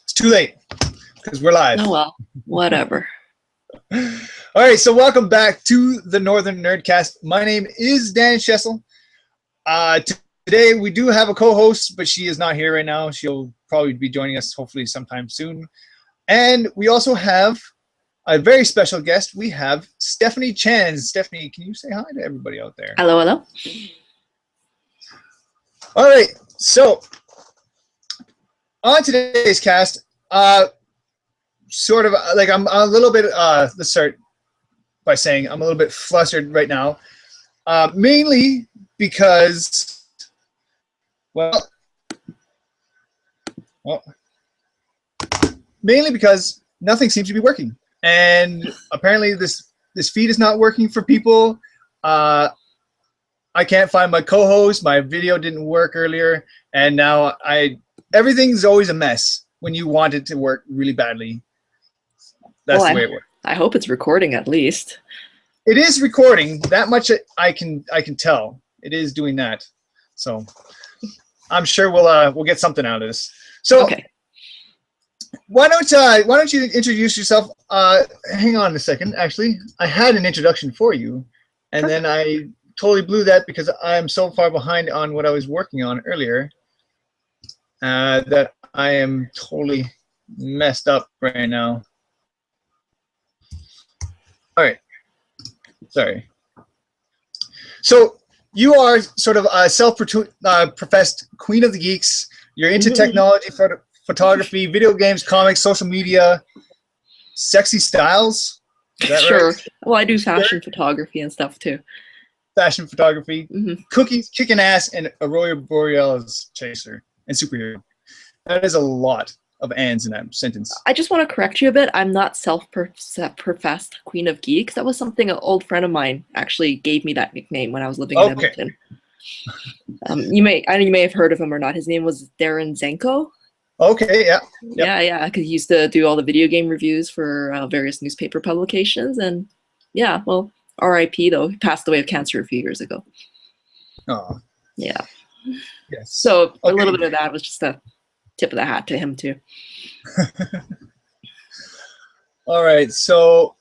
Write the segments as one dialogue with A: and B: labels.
A: It's too late because we're live.
B: Oh well, whatever.
A: All right, so welcome back to the Northern Nerdcast. My name is Dan Schessel. Today we do have a co-host, but she is not here right now. She'll probably be joining us hopefully sometime soon. And we also have a very special guest. We have Stephanie Chan. Stephanie, can you say hi to everybody out there?
B: Hello, hello.
A: All right, so on today's cast, sort of like I'm a little bit, let's start by saying I'm a little bit flustered right now, mainly because, mainly because nothing seems to be working. And apparently this feed is not working for people. I can't find my co-host. My video didn't work earlier. And now everything's always a mess when you want it to work really badly. That's the way it works.
B: I hope it's recording at least.
A: It is recording. That much I can tell. It is doing that. So I'm sure we'll get something out of this. So
B: okay.
A: Why don't you introduce yourself? Hang on a second. Actually, I had an introduction for you, and then I totally blew that because I'm so far behind on what I was working on earlier that I am totally messed up right now. All right. Sorry. So you are sort of a self-professed queen of the geeks. You're into technology, photography, video games, comics, social media, sexy styles. Is that
B: sure.
A: Right?
B: Well, I do fashion photography and stuff too.
A: Fashion photography, cookies, kicking ass, and Aurora Borealis chaser and superhero. That is a lot of ands in that sentence.
B: I just want to correct you a bit. I'm not self-professed queen of geeks. That was something an old friend of mine actually gave me that nickname when I was living in Edmonton. You may have heard of him or not. His name was Darren Zenko.
A: Okay, yeah.
B: Yep. Yeah, because he used to do all the video game reviews for various newspaper publications. And yeah, well, R.I.P. though. He passed away of cancer a few years ago.
A: Oh.
B: Yeah.
A: Yes.
B: So a little bit of that was just a tip of the hat to him too.
A: All right. So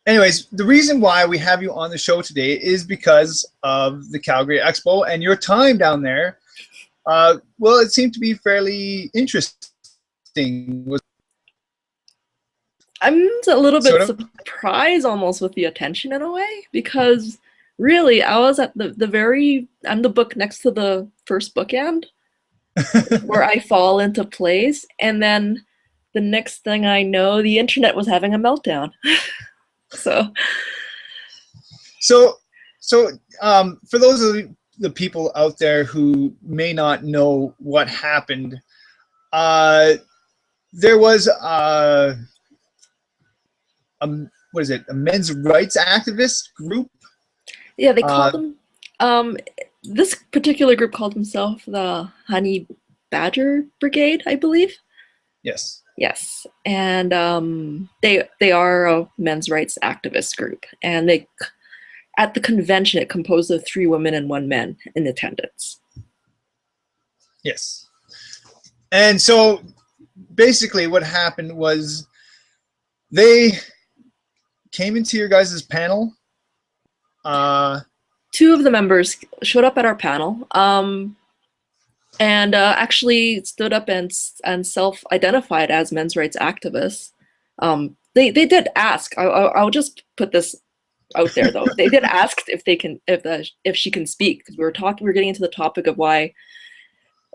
A: anyways, the reason why we have you on the show today is because of the Calgary Expo and your time down there. Well, it seemed to be fairly interesting.
B: I'm a little bit surprised almost with the attention in a way, because really I was at I'm the book next to the first bookend where I fall into place, and then the next thing I know, the internet was having a meltdown. So for those of the people out there who may not know what happened,
A: there was what is it? A men's rights activist group?
B: Yeah, they called them. This particular group called themselves the Honey Badger Brigade, I believe.
A: Yes.
B: Yes, and they are a men's rights activist group, and at the convention it composed of 3 women and 1 man in attendance.
A: Yes, and so basically what happened was they came into your guys' panel.
B: 2 of the members showed up at our panel, and actually stood up and self-identified as men's rights activists. They did ask. I'll just put this out there though. They did ask if she can speak, because we were getting into the topic of why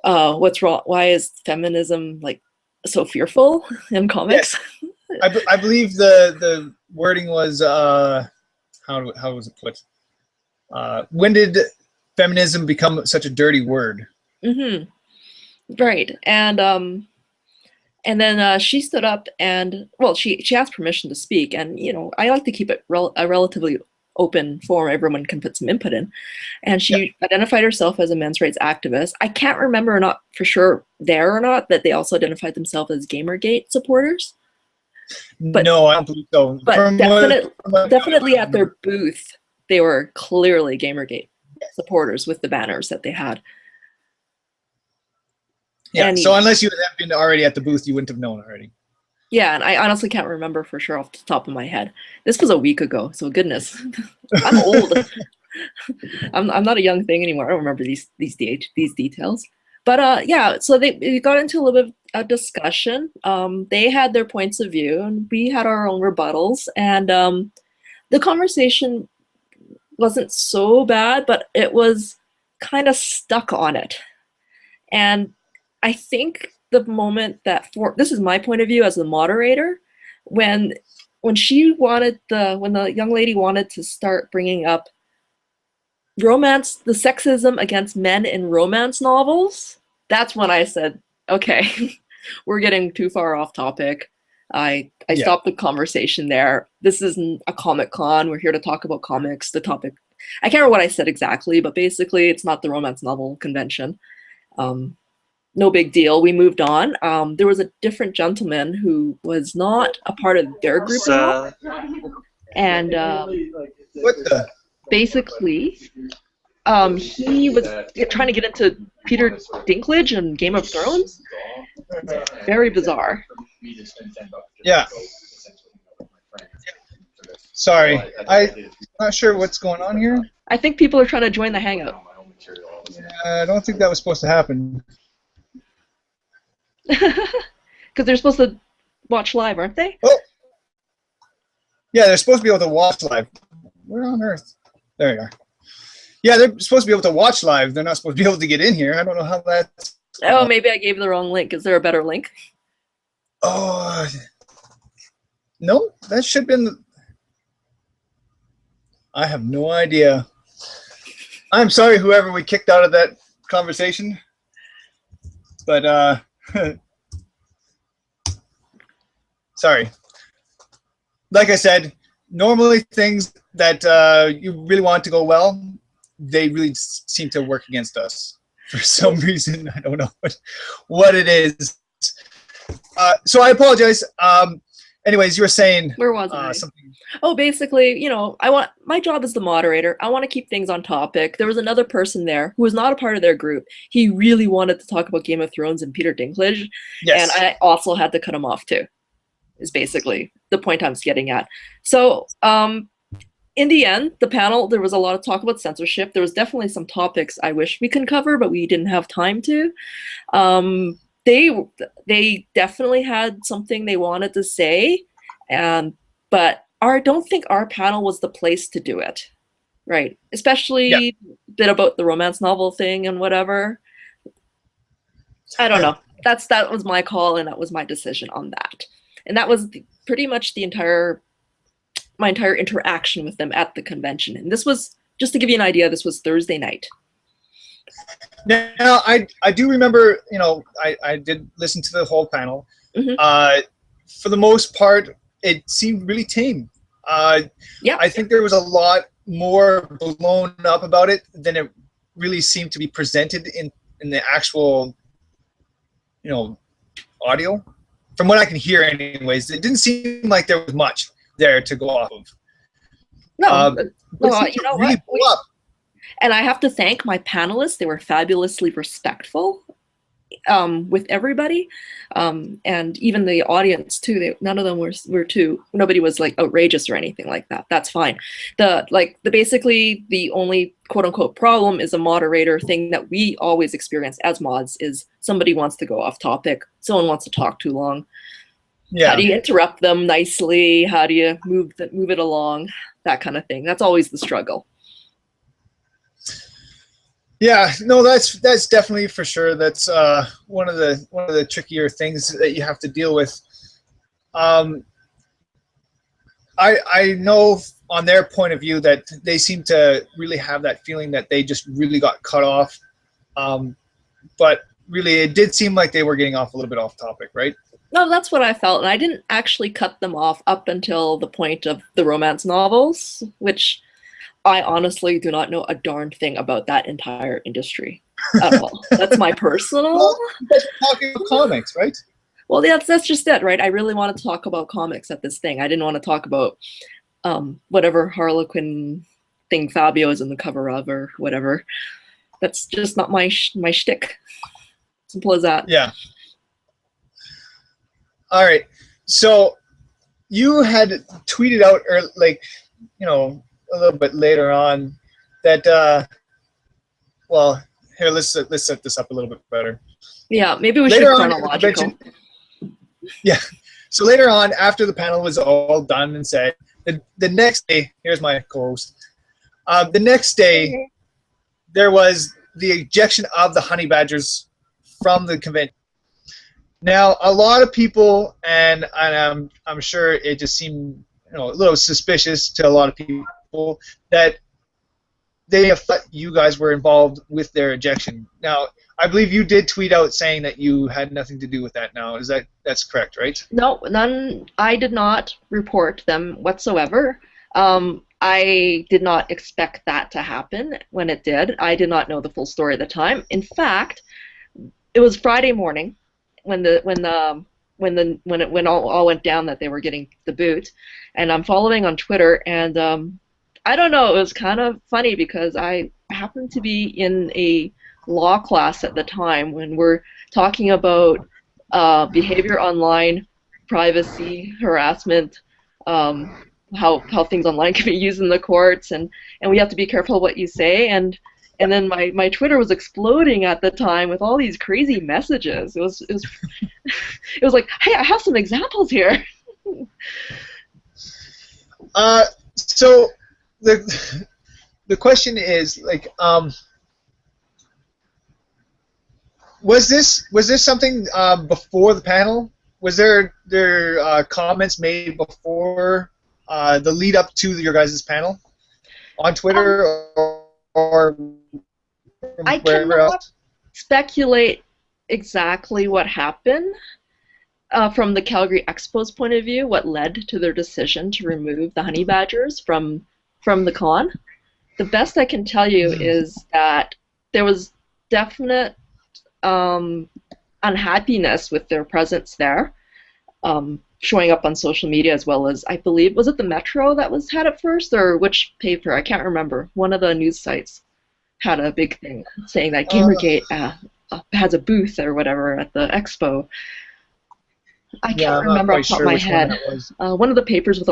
B: what's wrong. Why is feminism like so fearful in comics?
A: Yes. I believe the wording was how was it put? When did feminism become such a dirty word?
B: Right, and then she stood up and, well, she asked permission to speak, and I like to keep it a relatively open forum. Everyone can put some input in, and she identified herself as a men's rights activist. I can't remember, not for sure there or not, that they also identified themselves as Gamergate supporters. But,
A: no, I don't believe so.
B: But definitely at their booth, they were clearly Gamergate supporters with the banners that they had.
A: Yeah.
B: And
A: So unless you had been already at the booth, you wouldn't have known already.
B: yeah, and I honestly can't remember for sure off the top of my head. This was a week ago, so goodness, I'm old. I'm not a young thing anymore. I don't remember these details. But yeah, so we got into a little bit of a discussion. They had their points of view, and we had our own rebuttals. And the conversation wasn't so bad, but it was kind of stuck on it. And I think the moment that this is my point of view as the moderator, when the young lady wanted to start bringing up romance, the sexism against men in romance novels, that's when I said, okay, we're getting too far off topic. I stopped the conversation there. This isn't a comic con. We're here to talk about comics. The topic, I can't remember what I said exactly, but basically it's not the romance novel convention. No big deal. We moved on. There was a different gentleman who was not a part of their group at all. And
A: What the?
B: basically, he was trying to get into Peter Dinklage and Game of Thrones. Very bizarre.
A: Yeah. Sorry, I'm not sure what's going on here.
B: I think people are trying to join the hangout.
A: I don't think that was supposed to happen.
B: Because they're supposed to watch live, aren't they?
A: Oh. Yeah, they're supposed to be able to watch live. Where on earth? There you are. Yeah, they're supposed to be able to watch live. They're not supposed to be able to get in here. I don't know how that's...
B: Oh, maybe I gave the wrong link. Is there a better link?
A: Oh, no, that should have been... I have no idea. I'm sorry, whoever we kicked out of that conversation. But, sorry. Like I said, normally things that you really want to go well, they really seem to work against us for some reason. I don't know what it is. So I apologize. Anyways, you were saying
B: where was I?
A: Something.
B: Oh, basically, my job as the moderator. I want to keep things on topic. There was another person there who was not a part of their group. He really wanted to talk about Game of Thrones and Peter Dinklage,
A: Yes.
B: And I also had to cut him off too. Is basically the point I'm getting at. So, in the end, the panel, there was a lot of talk about censorship. There was definitely some topics I wish we could cover, but we didn't have time to. They definitely had something they wanted to say, but I don't think our panel was the place to do it, right? Especially a bit about the romance novel thing and whatever. I don't know. That was my call, and that was my decision on that. And that was pretty much my entire interaction with them at the convention. And this was, just to give you an idea, this was Thursday night.
A: Now, I do remember, I did listen to the whole panel.
B: Mm-hmm.
A: For the most part, it seemed really tame. I think there was a lot more blown up about it than it really seemed to be presented in the actual, audio. From what I can hear anyways, it didn't seem like there was much there to go off of.
B: No,
A: you know really what?
B: And I have to thank my panelists. They were fabulously respectful with everybody, and even the audience too. None of them were too. Nobody was like outrageous or anything like that. That's fine. Basically the only quote unquote problem is a moderator thing that we always experience as mods is somebody wants to go off topic. Someone wants to talk too long. Yeah. How do you interrupt them nicely? How do you move it along? That kind of thing. That's always the struggle.
A: Yeah, no, that's definitely for sure. That's one of the trickier things that you have to deal with. I know on their point of view that they seem to really have that feeling that they just really got cut off. But really, it did seem like they were getting off a little bit off topic, right?
B: No, that's what I felt, and I didn't actually cut them off up until the point of the romance novels, which I honestly do not know a darn thing about that entire industry at all. That's my personal.
A: Well, because we're talking about comics, right?
B: Well, that's just it, right? I really wanted to talk about comics at this thing. I didn't want to talk about whatever Harlequin thing Fabio is in the cover of or whatever. That's just not my shtick. Simple as that.
A: Yeah. All right. So you had tweeted out, or like, you know, a little bit later on that. Well, here, let's set this up a little bit better.
B: Yeah, maybe we should
A: Later on,
B: chronological.
A: Yeah. So later on, after the panel was all done and said, the next day, here's my co-host. The next day, there was the ejection of the honey badgers from the convention. Now, a lot of people, and I'm sure it just seemed, you know, a little suspicious to a lot of people that they thought you guys were involved with their ejection. Now, I believe you did tweet out saying that you had nothing to do with that. Now, that's correct, right?
B: No, none. I did not report them whatsoever. I did not expect that to happen when it did. I did not know the full story at the time. In fact, it was Friday morning when all went down that they were getting the boot, and I'm following on Twitter, and I don't know, it was kind of funny because I happened to be in a law class at the time when we're talking about behavior online, privacy, harassment, how things online can be used in the courts, and we have to be careful what you say, and then my Twitter was exploding at the time with all these crazy messages. It was it was like, hey, I have some examples here.
A: So the question is, like, was this something before the panel? Was there comments made before the lead up to your guys' panel on Twitter or
B: I
A: wherever
B: cannot
A: else?
B: speculate exactly what happened from the Calgary Expo's point of view, what led to their decision to remove the honey badgers from the con. The best I can tell you is that there was definite unhappiness with their presence there, showing up on social media, as well as, I believe, was it the Metro that had it first, or which paper? I can't remember. One of the news sites had a big thing saying that Gamergate has a booth or whatever at the expo. I can't remember off the top of my head. One of the papers with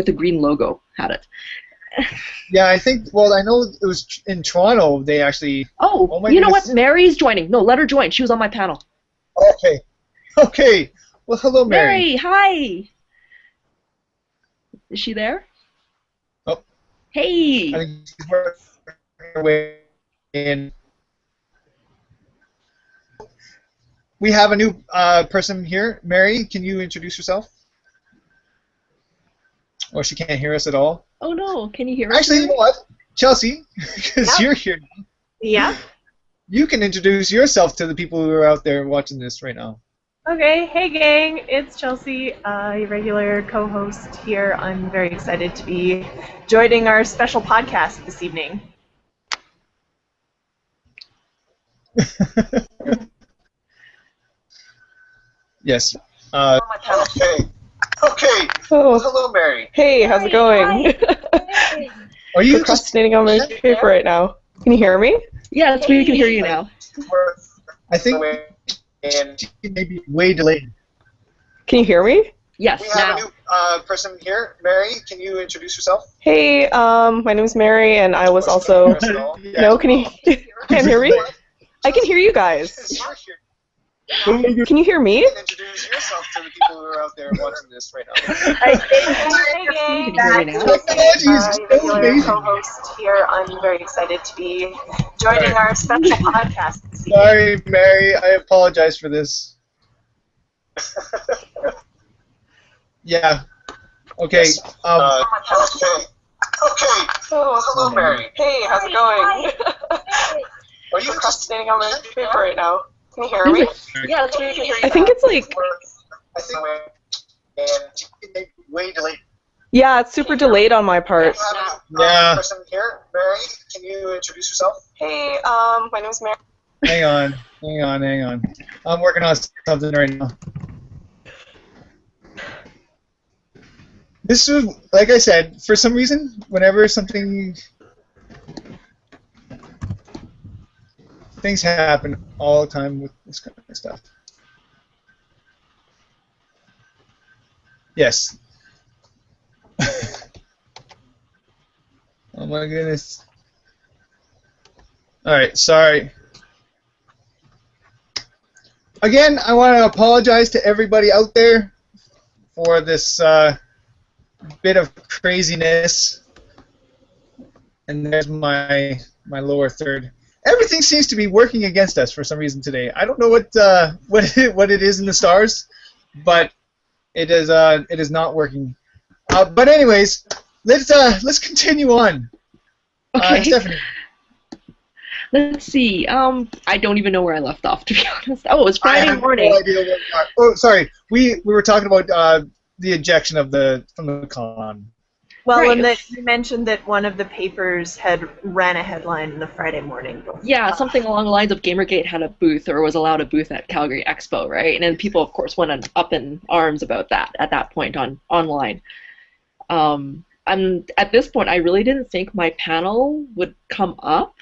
B: a green logo had it.
A: Yeah, I think. Well, I know it was in Toronto. They actually.
B: Oh, you know what? Mary's joining. No, let her join. She was on my panel.
A: Okay. Well, hello, Mary.
B: Mary, hi. Is she there?
A: Oh.
B: Hey.
A: I think she's working her way in. We have a new person here. Mary, can you introduce yourself? Or she can't hear us at all.
B: Oh no, can you hear us?
A: Actually, you know what? Chelsea, because you're here now.
C: Yeah?
A: You can introduce yourself to the people who are out there watching this right now.
C: Okay, hey gang, it's Chelsea, a regular co-host here. I'm very excited to be joining our special podcast this evening.
A: Yes. Okay.
C: Oh,
A: Hello, Mary.
C: hey, how's it going?
A: Are you
C: Procrastinating on my paper right now. Can you hear me?
B: Yes, we can hear you now.
A: I think she may be way delayed.
C: Can you hear me?
B: Yes,
A: We
B: now.
A: have a new person here. Mary, can you introduce yourself?
C: Hey, my name's Mary, and I was also... No, can you... Can't hear me? I can hear you guys. Can you hear me?
A: Introduce yourself to the people who are out there watching this right now.
B: You can hear me now.
A: Technology is so amazing.
C: Co-host here. I'm very excited to be joining our special podcast this evening.
A: Sorry, Mary. I apologize for this. Yeah. Okay.
C: Oh, hello, Mary. Hey, how's it going?
A: Are you
C: Procrastinating on my paper right now. Can you hear me?
B: Yeah, we can hear you.
C: I think it's like...
A: I think way delayed.
C: Yeah, it's super delayed on my part.
A: Yeah. Person here, Mary, can you introduce yourself?
C: Hey, my name's Mary.
A: Hang on. I'm working on something right now. This is, like I said, for some reason, whenever something... things happen all the time with this kind of stuff. Yes. Oh my goodness. All right, sorry. Again, I want to apologize to everybody out there for this bit of craziness. And there's my lower third. Everything seems to be working against us for some reason today. I don't know what it is in the stars, but it is not working. But anyways, let's continue on.
B: Okay.
A: Stephanie.
B: Let's see. I don't even know where I left off, to be honest. Oh, it was Friday morning.
A: No idea what oh, sorry. We were talking about the ejection from the con.
D: Well,
B: Right.
D: and that you mentioned that one of the papers had ran a headline in the Friday morning.
B: Yeah, something along the lines of Gamergate had a booth or was allowed a booth at Calgary Expo, right? And then people, of course, went up in arms about that at that point online. And at this point, I really didn't think my panel would come up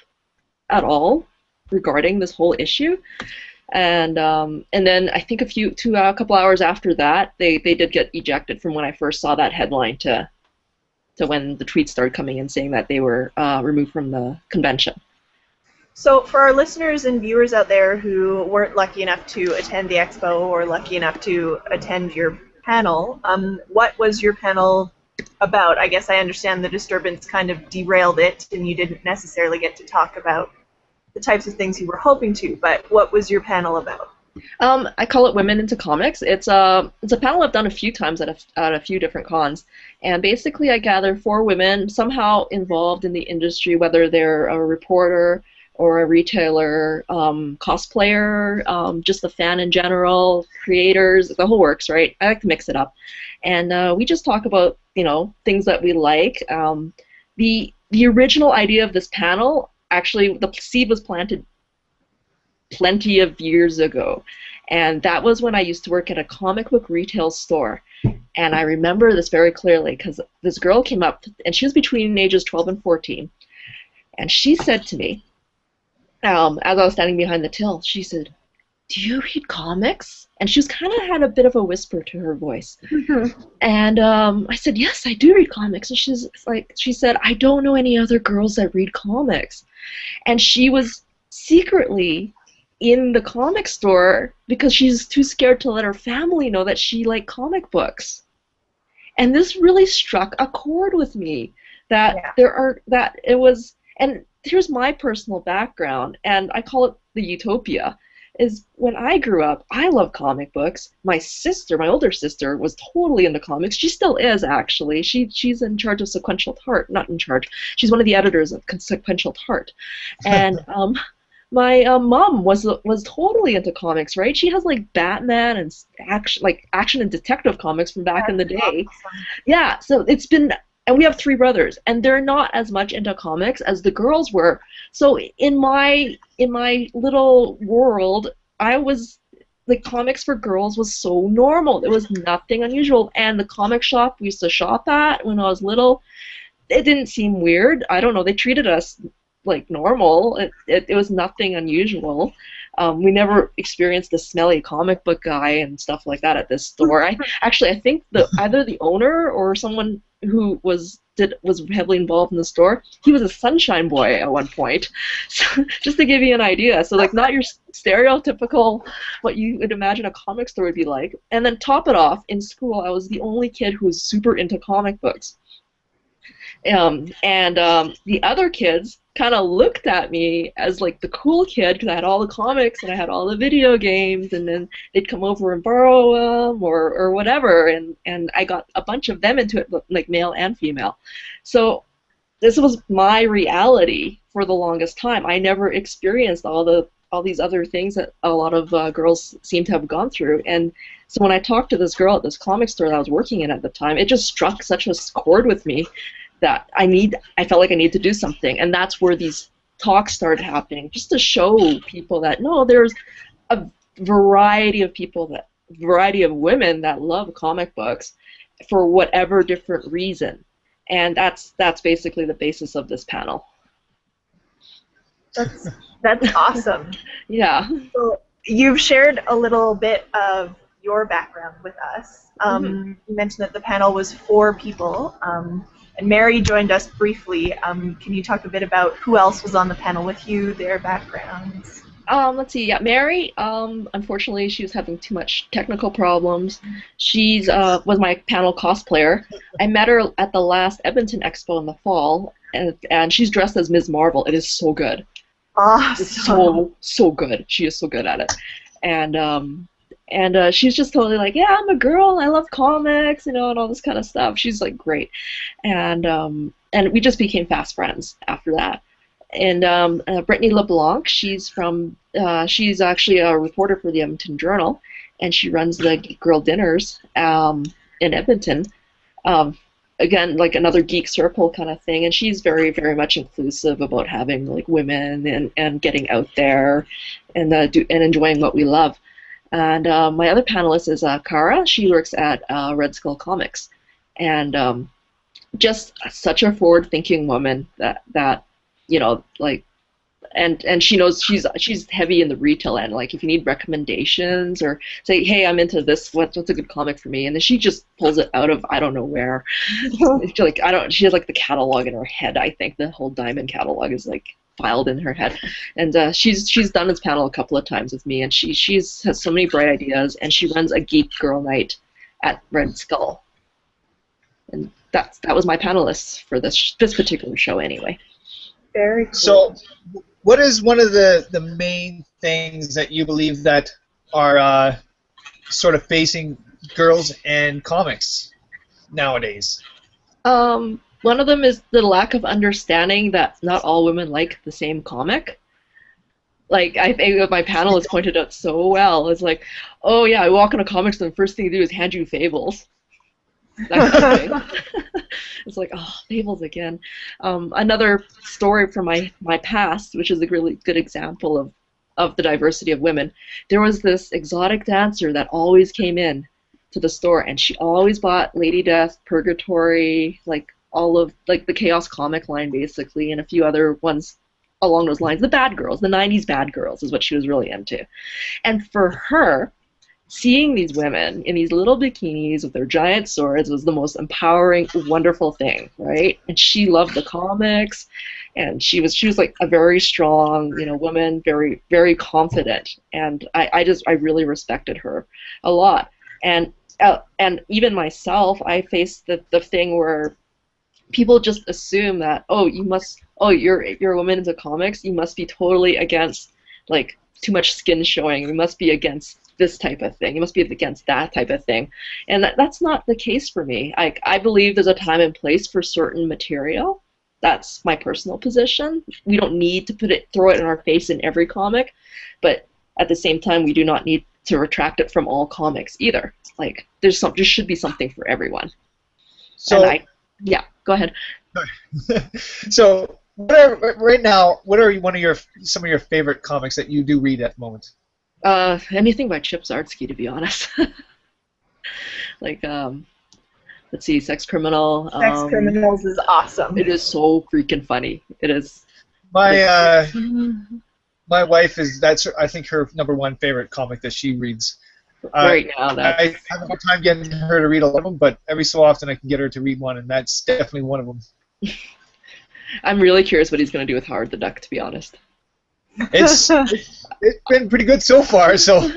B: at all regarding this whole issue. And then I think a couple hours after that, they did get ejected from when I first saw that headline to when the tweets started coming in saying that they were removed from the convention.
D: So for our listeners and viewers out there who weren't lucky enough to attend the expo or lucky enough to attend your panel, what was your panel about? I guess I understand the disturbance kind of derailed it and you didn't necessarily get to talk about the types of things you were hoping to, but what was your panel about?
B: I call it Women into Comics. It's a panel I've done a few times at a few different cons, and basically I gather 4 women somehow involved in the industry, whether they're a reporter or a retailer, cosplayer, just a fan in general, creators, the whole works, right? I like to mix it up, and we just talk about things that we like. The original idea of this panel, actually, the seed was planted plenty of years ago, and that was when I used to work at a comic book retail store. And I remember this very clearly because this girl came up, and she was between ages 12 and 14, and she said to me, as I was standing behind the till, she said, "Do you read comics?" And she was kind of had a bit of a whisper to her voice. And I said, "Yes, I do read comics." And she said, "I don't know any other girls that read comics." And she was secretly in the comic store because she's too scared to let her family know that she liked comic books. And this really struck a chord with me that and here's my personal background, and I call it the utopia, is when I grew up, I loved comic books. My older sister, was totally into comics. She still is, actually. She's in charge of Sequential Tart. Not in charge. She's one of the editors of Sequential Tart. And my mom was totally into comics, right? She has like Batman and action and detective comics from back in the day.
D: Awesome.
B: Yeah, so it's been, and we have 3 brothers, and they're not as much into comics as the girls were. So in my little world, comics for girls was so normal. There was nothing unusual, and the comic shop we used to shop at when I was little, it didn't seem weird. I don't know. They treated us like normal. It was nothing unusual. We never experienced the smelly comic book guy and stuff like that at this store. I think either the owner or someone who was heavily involved in the store, he was a sunshine boy at one point. So, just to give you an idea. So not your stereotypical what you would imagine a comic store would be like. And then top it off, in school I was the only kid who was super into comic books. The other kids kind of looked at me as like the cool kid because I had all the comics and I had all the video games, and then they'd come over and borrow them or whatever, and I got a bunch of them into it, like male and female. So this was my reality for the longest time. I never experienced all these other things that a lot of girls seem to have gone through. And so when I talked to this girl at this comic store that I was working in at the time, it just struck such a chord with me that I felt like I needed to do something. And that's where these talks started happening, just to show people that, no, there's a variety of women that love comic books for whatever different reason. And that's basically the basis of this panel.
D: That's awesome.
B: Yeah.
D: So you've shared a little bit of your background with us. You mentioned that the panel was 4 people, and Mary joined us briefly. Can you talk a bit about who else was on the panel with you, their backgrounds?
B: Let's see. Yeah, Mary. Unfortunately, she was having too much technical problems. She's was my panel cosplayer. I met her at the last Edmonton Expo in the fall, and she's dressed as Ms. Marvel. It is so good. It's
D: Awesome.
B: so good. She is so good at it, and she's just totally like, yeah, I'm a girl. I love comics, and all this kind of stuff. She's like great, and we just became fast friends after that. And Brittany LeBlanc, she's actually a reporter for the Edmonton Journal, and she runs the Geek Girl Dinners in Edmonton. Again, like another geek circle kind of thing, and she's very, very much inclusive about having like women and getting out there and and enjoying what we love. And my other panelist is Kara. She works at Red Skull Comics, and just such a forward-thinking woman that like, and she knows she's heavy in the retail end. Like if you need recommendations or say, hey, I'm into this, what's a good comic for me, and then she just pulls it out of I don't know where. She has like the catalog in her head. I think the whole Diamond catalog is like filed in her head, and she's done this panel a couple of times with me, and she has so many bright ideas, and she runs a Geek Girl Night at Red Skull, and that was my panelist for this particular show anyway.
D: Very cool.
A: So, what is one of the main things that you believe that are sort of facing girls and comics nowadays?
B: One of them is the lack of understanding that not all women like the same comic. Like, I think my panelist pointed out so well. It's like, oh yeah, I walk into comics and the first thing they do is hand you Fables. That kind of thing. It's like, oh, Fables again. Another story from my past, which is a really good example of the diversity of women. There was this exotic dancer that always came in to the store, and she always bought Lady Death, Purgatory, like all of like the Chaos comic line basically, and a few other ones along those lines. The bad girls, the 90s bad girls is what she was really into. And for her, seeing these women in these little bikinis with their giant swords was the most empowering, wonderful thing, right? And she loved the comics, and she was like a very strong, woman, very, very confident, and I really respected her a lot. And even myself, I faced the thing where people just assume that, you're a woman into comics, you must be totally against like too much skin showing, you must be against this type of thing, you must be against that type of thing, and that's not the case for me. I believe there's a time and place for certain material. That's my personal position. We don't need to throw it in our face in every comic, but at the same time, we do not need to retract it from all comics either. Like there should be something for everyone.
A: So
B: go ahead.
A: So right now, what are some of your favorite comics that you do read at the moment?
B: Anything by Chip Zdarsky, to be honest. Like, let's see, Sex Criminal.
D: Sex Criminals is awesome.
B: It is so freaking funny. It is.
A: My wife that's I think her #1 favorite comic that she reads.
B: Right now,
A: I have a hard time getting her to read a lot of them, but every so often I can get her to read one, and that's definitely one of them.
B: I'm really curious what he's going to do with Howard the Duck, to be honest.
A: It's been pretty good so far. So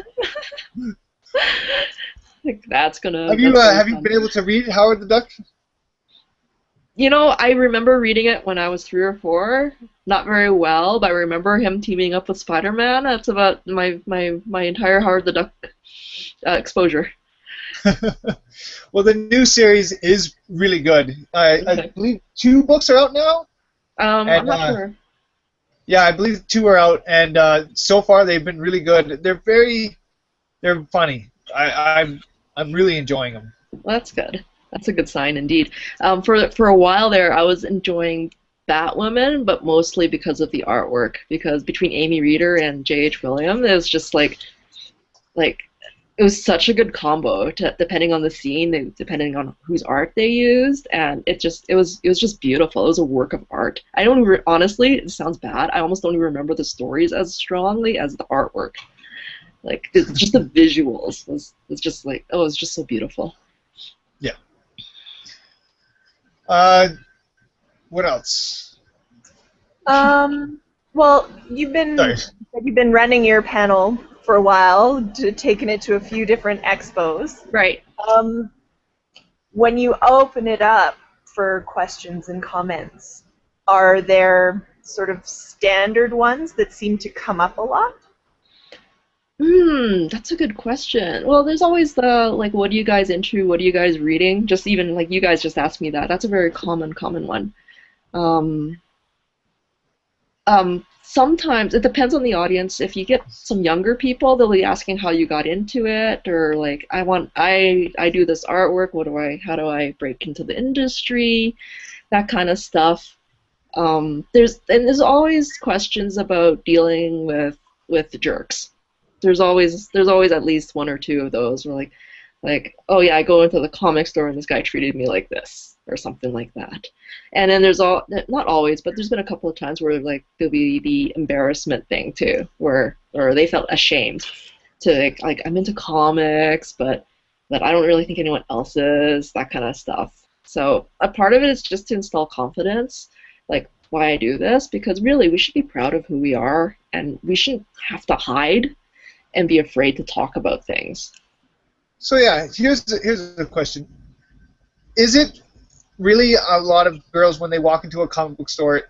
B: that's gonna.
A: Have you been able to read Howard the Duck?
B: I remember reading it when I was 3 or 4. Not very well, but I remember him teaming up with Spider-Man. That's about my entire Howard the Duck exposure.
A: Well, the new series is really good. I believe 2 books are out now.
B: I'm not sure.
A: Yeah, I believe 2 are out, and so far they've been really good. They're funny. I'm really enjoying them.
B: Well, that's good. That's a good sign indeed. For a while there, I was enjoying Batwoman, but mostly because of the artwork. Because between Amy Reeder and J.H. Williams, it was just like it was such a good combo, depending on the scene, depending on whose art they used, and it was just beautiful. It was a work of art. I don't honestly, it sounds bad. I almost don't even remember the stories as strongly as the artwork. Like it's just the visuals was just like, oh, it was just so beautiful.
A: Yeah. What else?
D: Well, you've been running your panel for a while, taking it to a few different expos.
B: Right.
D: When you open it up for questions and comments, are there sort of standard ones that seem to come up a lot?
B: That's a good question. Well, there's always the, like, what are you guys into? What are you guys reading? Just even, like, you guys just asked me that. That's a very common one. Sometimes it depends on the audience. If you get some younger people, they'll be asking how you got into it, or like, I do this artwork. How do I break into the industry? That kind of stuff. There's always questions about dealing with jerks. There's always at least one or two of those where like, oh yeah, I go into the comic store and this guy treated me like this, or something like that. And then there's not always, but there's been a couple of times where like there'll be the embarrassment thing too, or they felt ashamed to like I'm into comics, but I don't really think anyone else is, that kind of stuff. So a part of it is just to install confidence, like why I do this, because really we should be proud of who we are, and we shouldn't have to hide and be afraid to talk about things.
A: So yeah, here's the question: is it really a lot of girls when they walk into a comic book store?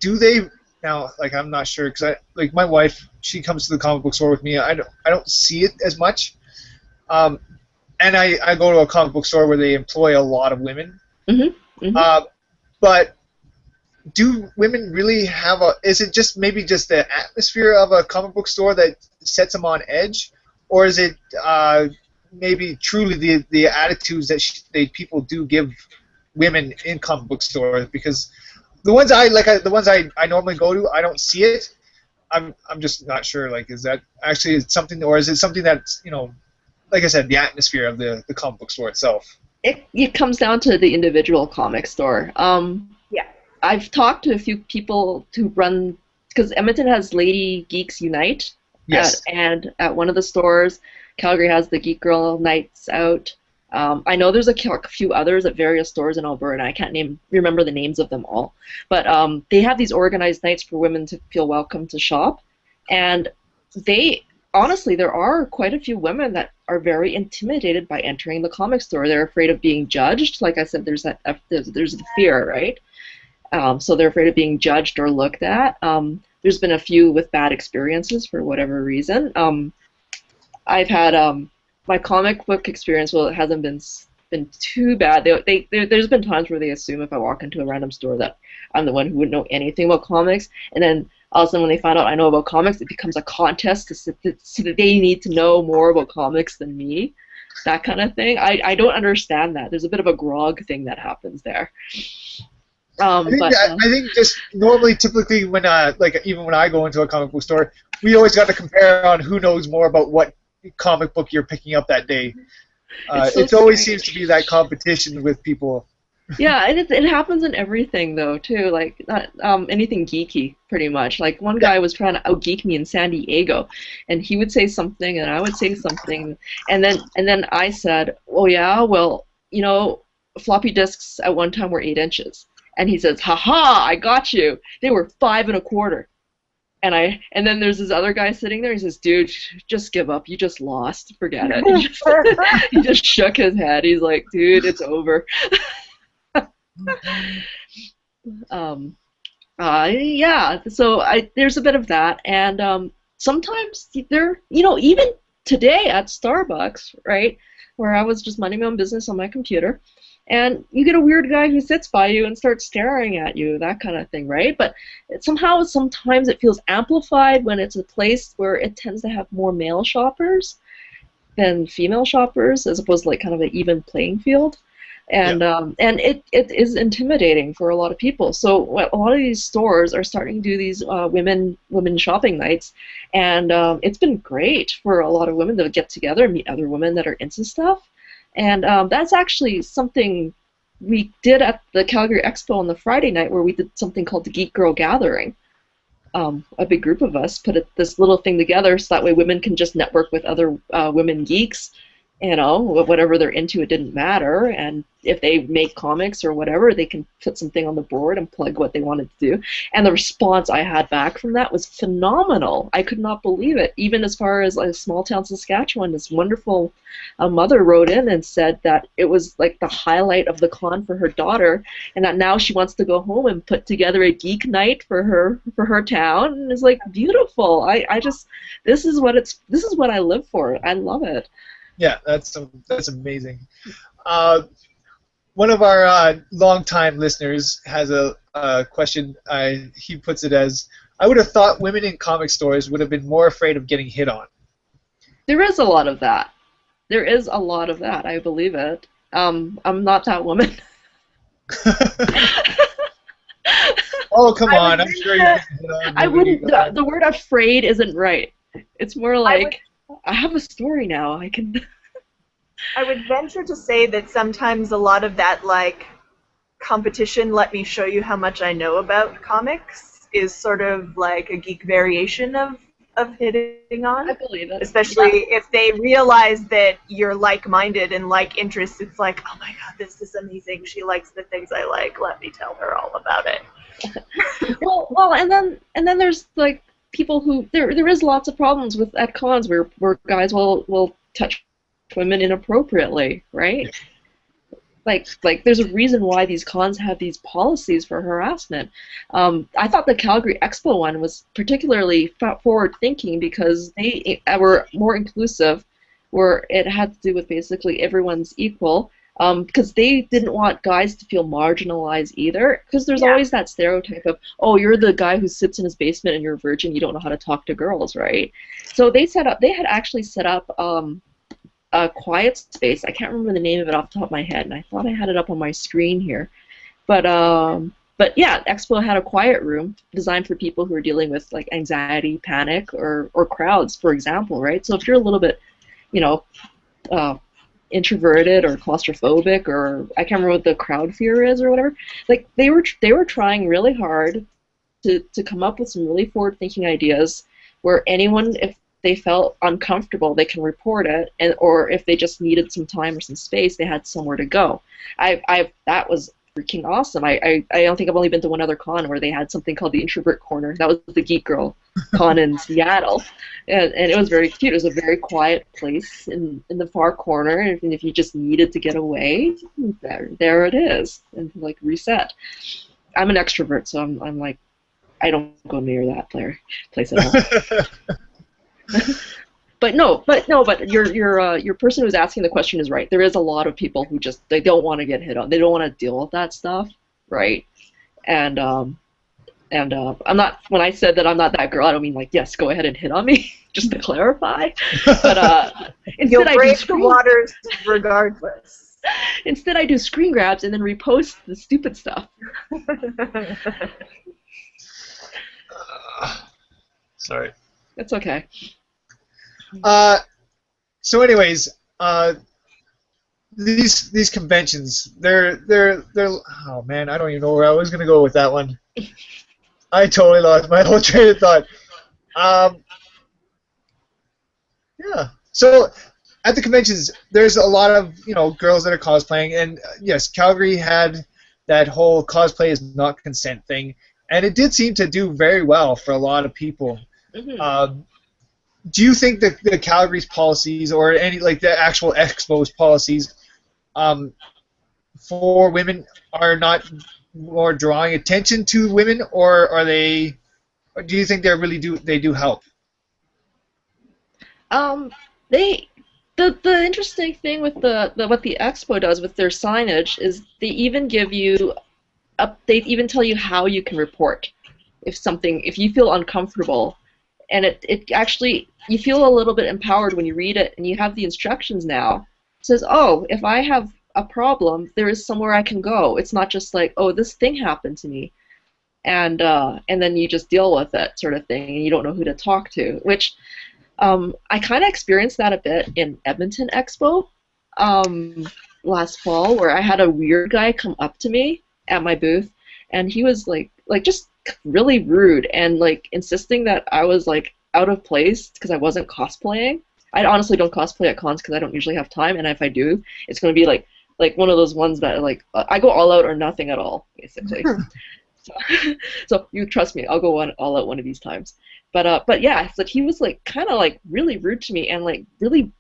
A: Do they now? Like, I'm not sure, because like my wife, she comes to the comic book store with me. I don't see it as much, and I go to a comic book store where they employ a lot of women. But do women really have a? Is it just maybe just the atmosphere of a comic book store that sets them on edge, or is it maybe truly the attitudes that people do give women in comic book stores? Because the ones I normally go to, I don't see it. I'm just not sure. Like, is that actually something, or is it something that's, like I said, the atmosphere of the comic book store itself?
B: It comes down to the individual comic store.
D: Yeah.
B: I've talked to a few people who run, because Edmonton has Lady Geeks Unite.
A: Yes.
B: And at one of the stores, Calgary has the Geek Girl Nights out. I know there's a few others at various stores in Alberta. I can't remember the names of them all. But they have these organized nights for women to feel welcome to shop. And honestly, there are quite a few women that are very intimidated by entering the comic store. They're afraid of being judged. Like I said, there's the fear, right? So they're afraid of being judged or looked at. There's been a few with bad experiences for whatever reason. I've had my comic book experience. Well, it hasn't been too bad. There's been times where they assume if I walk into a random store that I'm the one who wouldn't know anything about comics, and then all of a sudden when they find out I know about comics, it becomes a contest so that they need to know more about comics than me. That kind of thing. I don't understand that. There's a bit of a grog thing that happens there. I
A: think just normally, typically, when even when I go into a comic book store, we always got to compare on who knows more about what comic book you're picking up that day. It always seems to be that competition with people.
B: Yeah, and it happens in everything though too. Like not anything geeky, pretty much. Like one guy was trying to out-geek me in San Diego, and he would say something, and I would say something, and then I said, "Oh yeah, well, floppy disks at one time were 8 inches." And he says, "Ha-ha, I got you. They were 5 1/4." And then there's this other guy sitting there. He says, "Dude, just give up. You just lost. Forget it." He just shook his head. He's like, "Dude, it's over." Yeah. So there's a bit of that, and sometimes even today at Starbucks, right, where I was just minding my own business on my computer. And you get a weird guy who sits by you and starts staring at you, that kind of thing, right? But sometimes it feels amplified when it's a place where it tends to have more male shoppers than female shoppers, as opposed to like kind of an even playing field. And it is intimidating for a lot of people. So a lot of these stores are starting to do these women shopping nights, and it's been great for a lot of women to get together and meet other women that are into stuff. And that's actually something we did at the Calgary Expo on the Friday night, where we did something called the Geek Girl Gathering. A big group of us put this little thing together so that way women can just network with other women geeks. You know, whatever they're into, it didn't matter. And if they make comics or whatever, they can put something on the board and plug what they wanted to do. And the response I had back from that was phenomenal. I could not believe it. Even as far as like small town Saskatchewan, this wonderful mother wrote in and said that it was like the highlight of the con for her daughter, and that now she wants to go home and put together a geek night for her town. And it's like beautiful. I just this is what I live for. I love it.
A: Yeah, that's amazing. One of our longtime listeners has a question. He puts it as, I would have thought women in comic stores would have been more afraid of getting hit on.
B: There is a lot of that. I believe it. I'm not that woman.
A: Oh, come on. I'm sure you're getting hit on.
B: I wouldn't. The word afraid isn't right. It's more like, I have a story now. I can.
D: I would venture to say that sometimes a lot of that, like, competition, let me show you how much I know about comics, is sort of like a geek variation of hitting on.
B: I believe it.
D: Especially if they realize that you're like-minded and like interests. It's like, oh my god, this is amazing. She likes the things I like. Let me tell her all about it.
B: well, and then there's like people who there is lots of problems with at cons where guys will touch women inappropriately, right? Like there's a reason why these cons have these policies for harassment. I thought the Calgary Expo one was particularly forward-thinking because they were more inclusive, where it had to do with basically everyone's equal. Because they didn't want guys to feel marginalized either, because there's always that stereotype of, oh, you're the guy who sits in his basement and you're a virgin, you don't know how to talk to girls, right? So they had actually set up a quiet space. I can't remember the name of it off the top of my head, and I thought I had it up on my screen here. But yeah, Expo had a quiet room designed for people who are dealing with like anxiety, panic, or crowds, for example, right? So if you're a little bit, introverted or claustrophobic, or I can't remember what the crowd fear is or whatever, like they were trying really hard to come up with some really forward-thinking ideas where anyone, if they felt uncomfortable, they can report it, or if they just needed some time or some space, they had somewhere to go. That was freaking awesome. I don't think I've only been to one other con where they had something called the Introvert Corner. That was the Geek Girl con in Seattle, and it was very cute. It was a very quiet place in the far corner, and if you just needed to get away, there it is, and like reset. I'm an extrovert, so I'm like, I don't go near that place at all. But your person who's asking the question is right. There is a lot of people who just, they don't want to get hit on. They don't want to deal with that stuff, right? And I'm not, when I said that I'm not that girl, I don't mean like, yes, go ahead and hit on me, just to clarify. But
D: you'll break the waters regardless.
B: Instead, I do screen grabs and then repost the stupid stuff.
A: Sorry.
B: It's okay.
A: So anyways, these conventions, they're oh man, I don't even know where I was gonna go with that one. I totally lost my whole train of thought. Yeah. So at the conventions, there's a lot of girls that are cosplaying, and yes, Calgary had that whole cosplay is not consent thing, and it did seem to do very well for a lot of people. Mm-hmm. Do you think that the Calgary's policies, or any like the actual Expo's policies, for women are not more drawing attention to women, or are they? Or do you think they really do help?
B: The interesting thing with what the Expo does with their signage is they even give you they even tell you how you can report if you feel uncomfortable. And it actually, you feel a little bit empowered when you read it, and you have the instructions now. It says, oh, if I have a problem, there is somewhere I can go. It's not just like, oh, this thing happened to me, and then you just deal with it, sort of thing, and you don't know who to talk to. Which I kind of experienced that a bit in Edmonton Expo last fall, where I had a weird guy come up to me at my booth, and he was like just really rude and like insisting that I was like out of place because I wasn't cosplaying. I honestly don't cosplay at cons because I don't usually have time, and if I do, it's going to be like one of those ones that like I go all out or nothing at all, basically. So you trust me, I'll go all out one of these times. But yeah, so he was like kind of like really rude to me and like really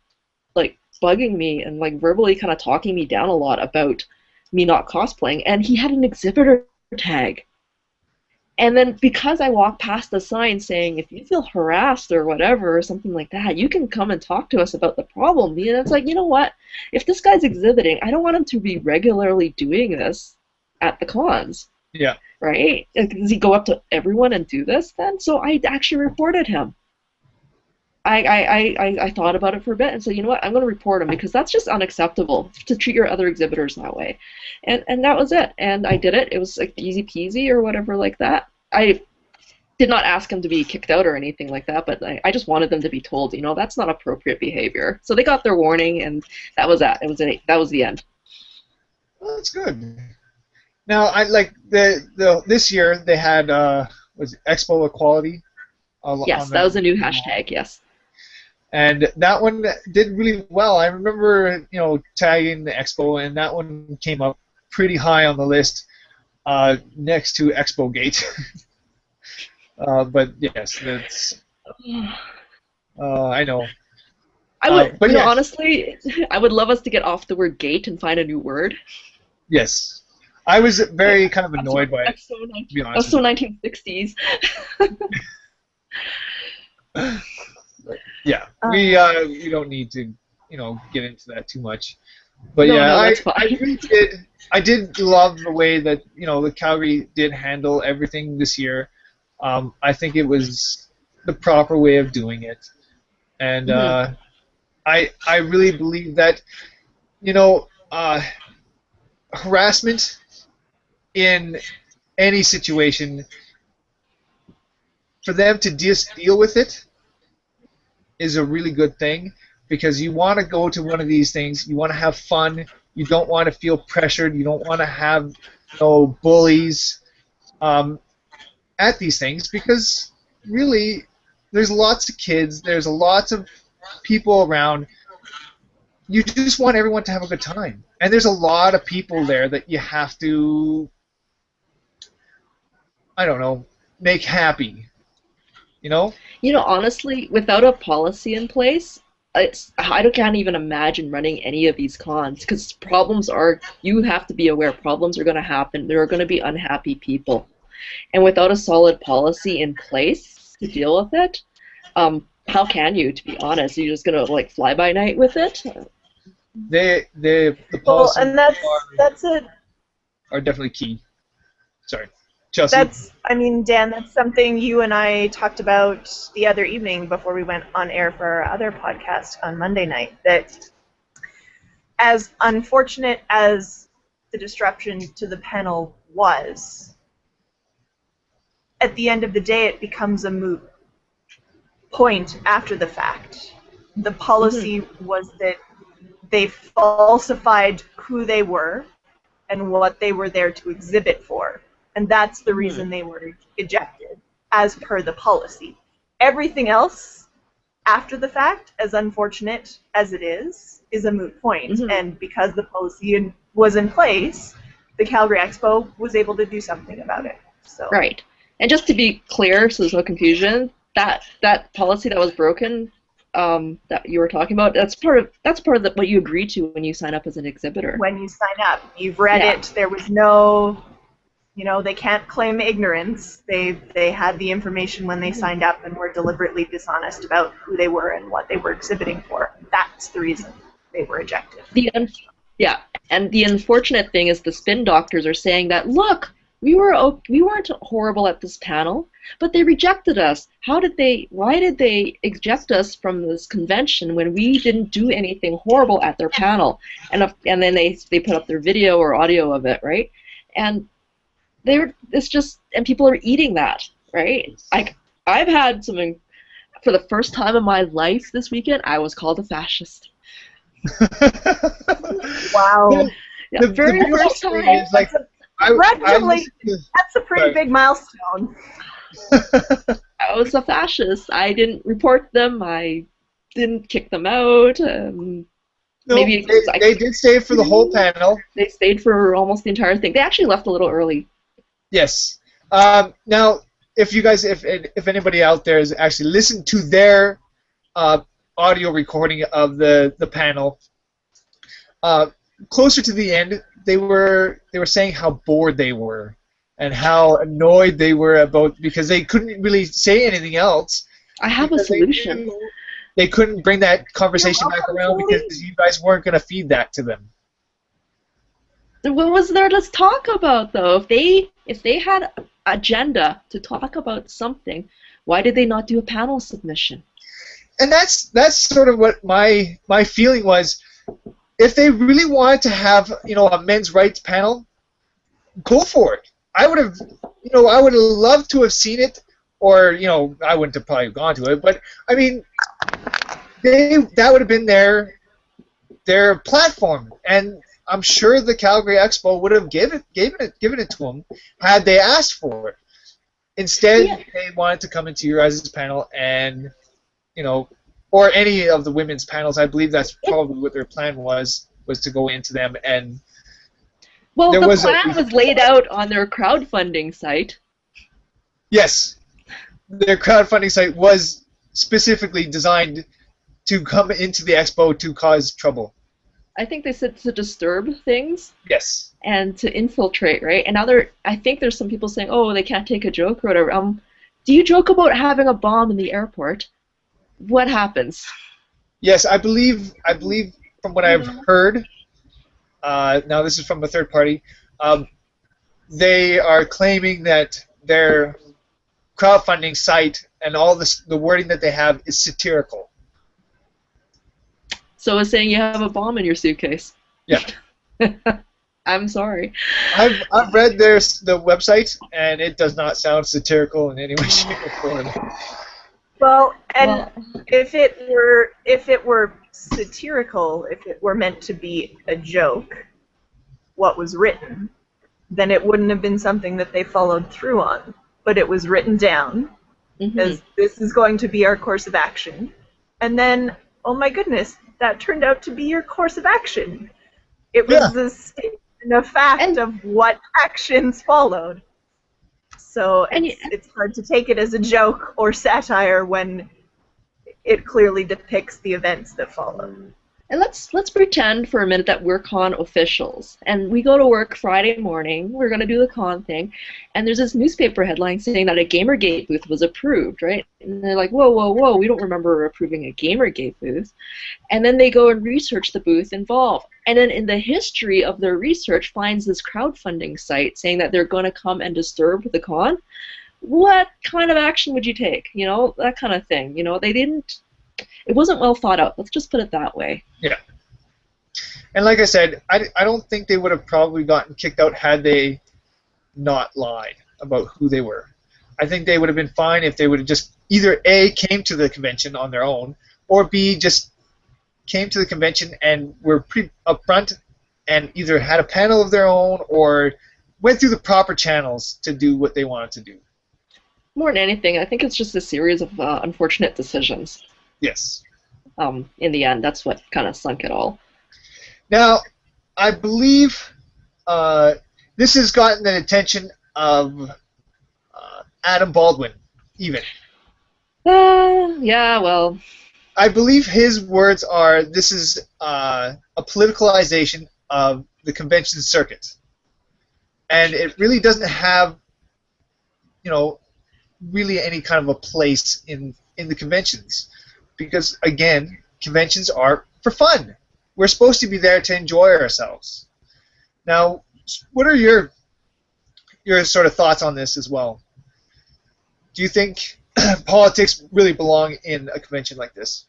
B: like bugging me and like verbally kind of talking me down a lot about me not cosplaying, and he had an exhibitor tag. And then because I walked past the sign saying, if you feel harassed or whatever or something like that, you can come and talk to us about the problem. And it's like, you know what? If this guy's exhibiting, I don't want him to be regularly doing this at the cons.
A: Yeah.
B: Right? Does he go up to everyone and do this then? So I actually reported him. I thought about it for a bit and said, you know what, I'm going to report him because that's just unacceptable to treat your other exhibitors that way. And that was it. And I did it. It was like easy peasy or whatever like that. I did not ask him to be kicked out or anything like that, but I just wanted them to be told, you know, that's not appropriate behavior. So they got their warning, and that was that. That was the end.
A: Well, that's good. Now, I like this year they had was it Expo Equality.
B: Yes, that was a new hashtag. Yes.
A: And that one did really well. I remember, you know, tagging the Expo, and that one came up pretty high on the list, next to Expo Gate. But yes, that's. I know.
B: I would,
A: but
B: you know,
A: yes.
B: Honestly, I would love us to get off the word gate and find a new word.
A: Yes, I was very kind of annoyed by it.
B: So
A: to be honest.
B: That's so 1960s.
A: Yeah, we don't need to, you know, get into that too much. But I really did. I did love the way that, you know, the Calgary did handle everything this year. I think it was the proper way of doing it, and I really believe that, you know, harassment in any situation, for them to just deal with it is a really good thing, because you want to go to one of these things, you want to have fun, you don't want to feel pressured, you don't want to have, you know, bullies at these things, because really there's lots of kids, there's lots of people around. You just want everyone to have a good time, and there's a lot of people there that you have to, I don't know, make happy. You know?
B: You know, honestly, without a policy in place, I can't even imagine running any of these cons, because problems are, you have to be aware, problems are going to happen. There are going to be unhappy people. And without a solid policy in place to deal with it, how can you, to be honest? You're just going to, like, fly by night with it?
A: The policies
D: and that's it.
A: are definitely key. Sorry. Chelsea.
D: Dan, that's something you and I talked about the other evening before we went on air for our other podcast on Monday night, that as unfortunate as the disruption to the panel was, at the end of the day it becomes a moot point after the fact. The policy was that they falsified who they were and what they were there to exhibit for. And that's the reason they were ejected, as per the policy. Everything else, after the fact, as unfortunate as it is a moot point. And because the policy was in place, the Calgary Expo was able to do something about it. So.
B: Right. And just to be clear, so there's no confusion, that policy that was broken, that you were talking about, that's part of what you agree to when you sign up as an exhibitor.
D: When you sign up, you've read it. There was no. You know, they can't claim ignorance. They had the information when they signed up and were deliberately dishonest about who they were and what they were exhibiting for. That's the reason they were ejected.
B: And the unfortunate thing is the spin doctors are saying that, look, we weren't horrible at this panel, but they rejected us. Why did they eject us from this convention when we didn't do anything horrible at their panel? And then they put up their video or audio of it, right? And and people are eating that, right? Like, I've had something, for the first time in my life this weekend, I was called a fascist.
D: Wow.
B: Yeah, the very first time.
A: Is, like,
D: That's a pretty big milestone.
B: I was a fascist. I didn't report them. I didn't kick them out.
A: No, maybe they did stay for the whole panel.
B: They stayed for almost the entire thing. They actually left a little early.
A: Yes. Now, if you guys, if anybody out there has actually listened to their audio recording of the panel, closer to the end, they were saying how bored they were and how annoyed they were because they couldn't really say anything else.
B: I have a solution.
A: They couldn't bring that conversation back around because you guys weren't going to feed that to them.
B: What was there to talk about, though? If they had agenda to talk about something, why did they not do a panel submission?
A: And that's sort of what my feeling was. If they really wanted to have, a men's rights panel, go for it. I would have loved to have seen it, or I wouldn't have probably gone to it, but I mean, that would have been their platform, and I'm sure the Calgary Expo would have given it to them had they asked for it. Instead, they wanted to come into your guys' panel and, or any of the women's panels. I believe that's probably what their plan was to go into them. And
B: well, the plan was laid out on their crowdfunding site.
A: Yes, their crowdfunding site was specifically designed to come into the expo to cause trouble.
B: I think they said to disturb things.
A: Yes.
B: And to infiltrate, right? And now I think there's some people saying, oh, they can't take a joke or whatever. Do you joke about having a bomb in the airport? What happens?
A: Yes, I believe from what I've heard, now this is from a third party, they are claiming that their crowdfunding site and all the wording that they have is satirical.
B: So it's saying you have a bomb in your suitcase.
A: Yeah.
B: I'm sorry.
A: I've read the website, and it does not sound satirical in any way, shape, or form.
D: Well, and if it were satirical, if it were meant to be a joke, what was written, then it wouldn't have been something that they followed through on. But it was written down as this is going to be our course of action, and then, oh my goodness, that turned out to be your course of action. It was a statement of fact of what actions followed. So it's hard to take it as a joke or satire when it clearly depicts the events that followed.
B: And let's pretend for a minute that we're con officials, and we go to work Friday morning. We're going to do the con thing, and there's this newspaper headline saying that a Gamergate booth was approved, right? And they're like, whoa, whoa, whoa, we don't remember approving a Gamergate booth. And then they go and research the booth involved, and then in the history of their research finds this crowdfunding site saying that they're going to come and disturb the con. What kind of action would you take? That kind of thing. They didn't. It wasn't well thought out. Let's just put it that way.
A: Yeah. And like I said, I don't think they would have probably gotten kicked out had they not lied about who they were. I think they would have been fine if they would have just either A, came to the convention on their own, or B, just came to the convention and were pretty upfront and either had a panel of their own or went through the proper channels to do what they wanted to do.
B: More than anything, I think it's just a series of unfortunate decisions.
A: Yes.
B: In the end, that's what kind of sunk it all.
A: Now, I believe this has gotten the attention of Adam Baldwin, even.
B: Yeah, well.
A: I believe his words are, this is a politicalization of the convention circuit. And it really doesn't have, really any kind of a place in the conventions. Because, again, conventions are for fun. We're supposed to be there to enjoy ourselves. Now, what are your your sort of thoughts on this as well. Do you think politics really belong in a convention like this?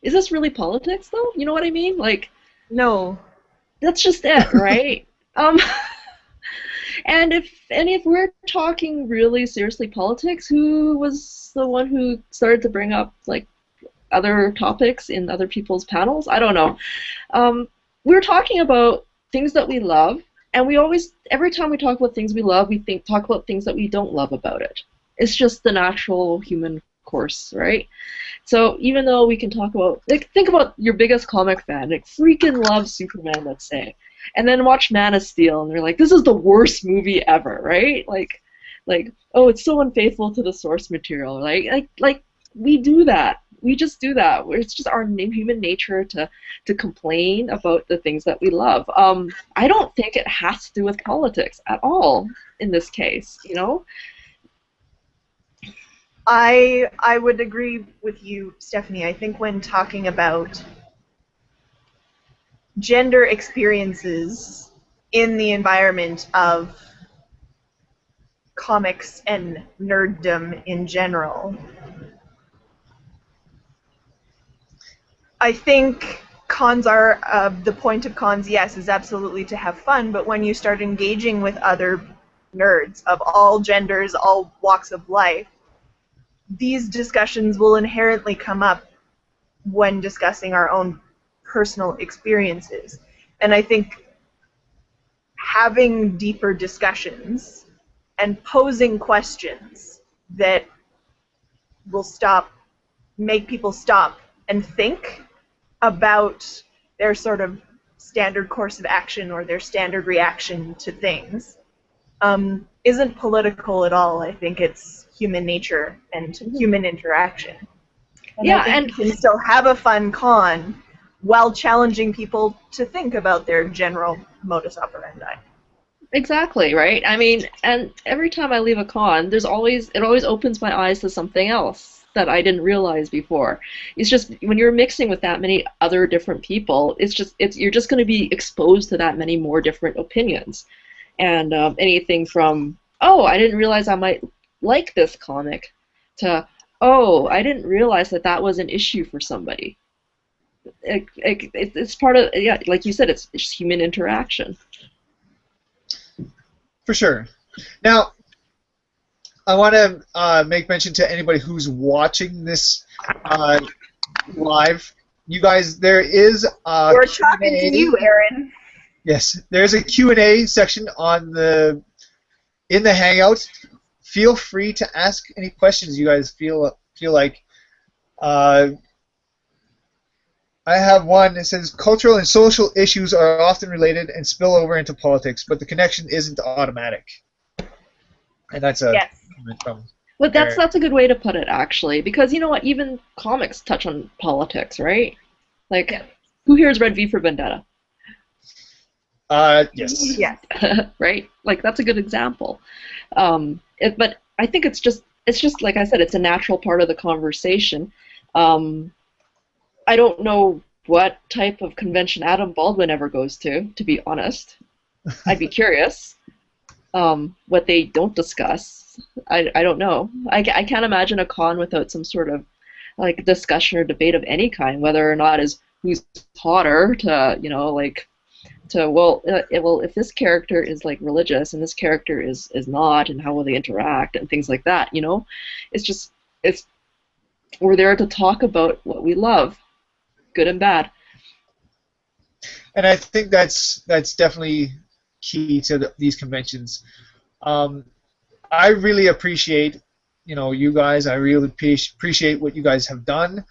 B: Is this really politics, though? You know what I mean? Like,
D: No.
B: that's just it, right? um, and if we're talking really seriously politics, who was the one who started to bring up like other topics in other people's panels? I don't know. We're talking about things that we love, and we always, every time we talk about things we love, we talk about things that we don't love about it. It's just the natural human course, right? So even though we can talk about, like, think about your biggest comic fan, like freaking loves Superman, let's say, and then watch Man of Steel, and they're like, this is the worst movie ever, right? Like, oh, it's so unfaithful to the source material, like we do that. We just do that. It's just our human nature to complain about the things that we love. I don't think it has to do with politics at all in this case, you know?
D: I would agree with you, Stephanie. I think when talking about gender experiences in the environment of comics and nerddom in general, I think cons are, the point of cons, yes, is absolutely to have fun, but when you start engaging with other nerds of all genders, all walks of life, these discussions will inherently come up when discussing our own personal experiences. And I think having deeper discussions and posing questions that will make people stop and think about their sort of standard course of action or their standard reaction to things isn't political at all. I think it's human nature and human interaction. And
B: Yeah,
D: I think
B: and
D: you can still have a fun con while challenging people to think about their general modus operandi.
B: exactly, right? I mean, and every time I leave a con, it always opens my eyes to something else that I didn't realize before. It's just when you're mixing with that many other different people, you're just going to be exposed to that many more different opinions, and anything from, oh, I didn't realize I might like this comic, to, oh, I didn't realize that was an issue for somebody. It's part of, yeah, like you said, it's human interaction.
A: For sure. Now, I want to make mention to anybody who's watching this live. You guys, there is a
D: We're talking to you, Aaron.
A: Yes, there's a Q&A section in the Hangout. Feel free to ask any questions you guys feel like. I have one that says, cultural and social issues are often related and spill over into politics, but the connection isn't automatic. And that's a comment from
B: But
A: Aaron.
B: that's a good way to put it, actually, because you know what, even comics touch on politics, right? Like, who here has read V for Vendetta?
A: Yes.
D: Yes.
B: Right? Like, that's a good example. But I think it's just like I said, it's a natural part of the conversation. I don't know what type of convention Adam Baldwin ever goes to be honest. I'd be curious. What they don't discuss, I don't know. I can't imagine a con without some sort of like discussion or debate of any kind, whether or not is who's hotter to, you know, like, to, well, if this character is like religious and this character is not, and how will they interact and things like that, you know? We're there to talk about what we love, good and bad.
A: And I think that's definitely key to these conventions. I really appreciate, you guys. I really appreciate what you guys have done.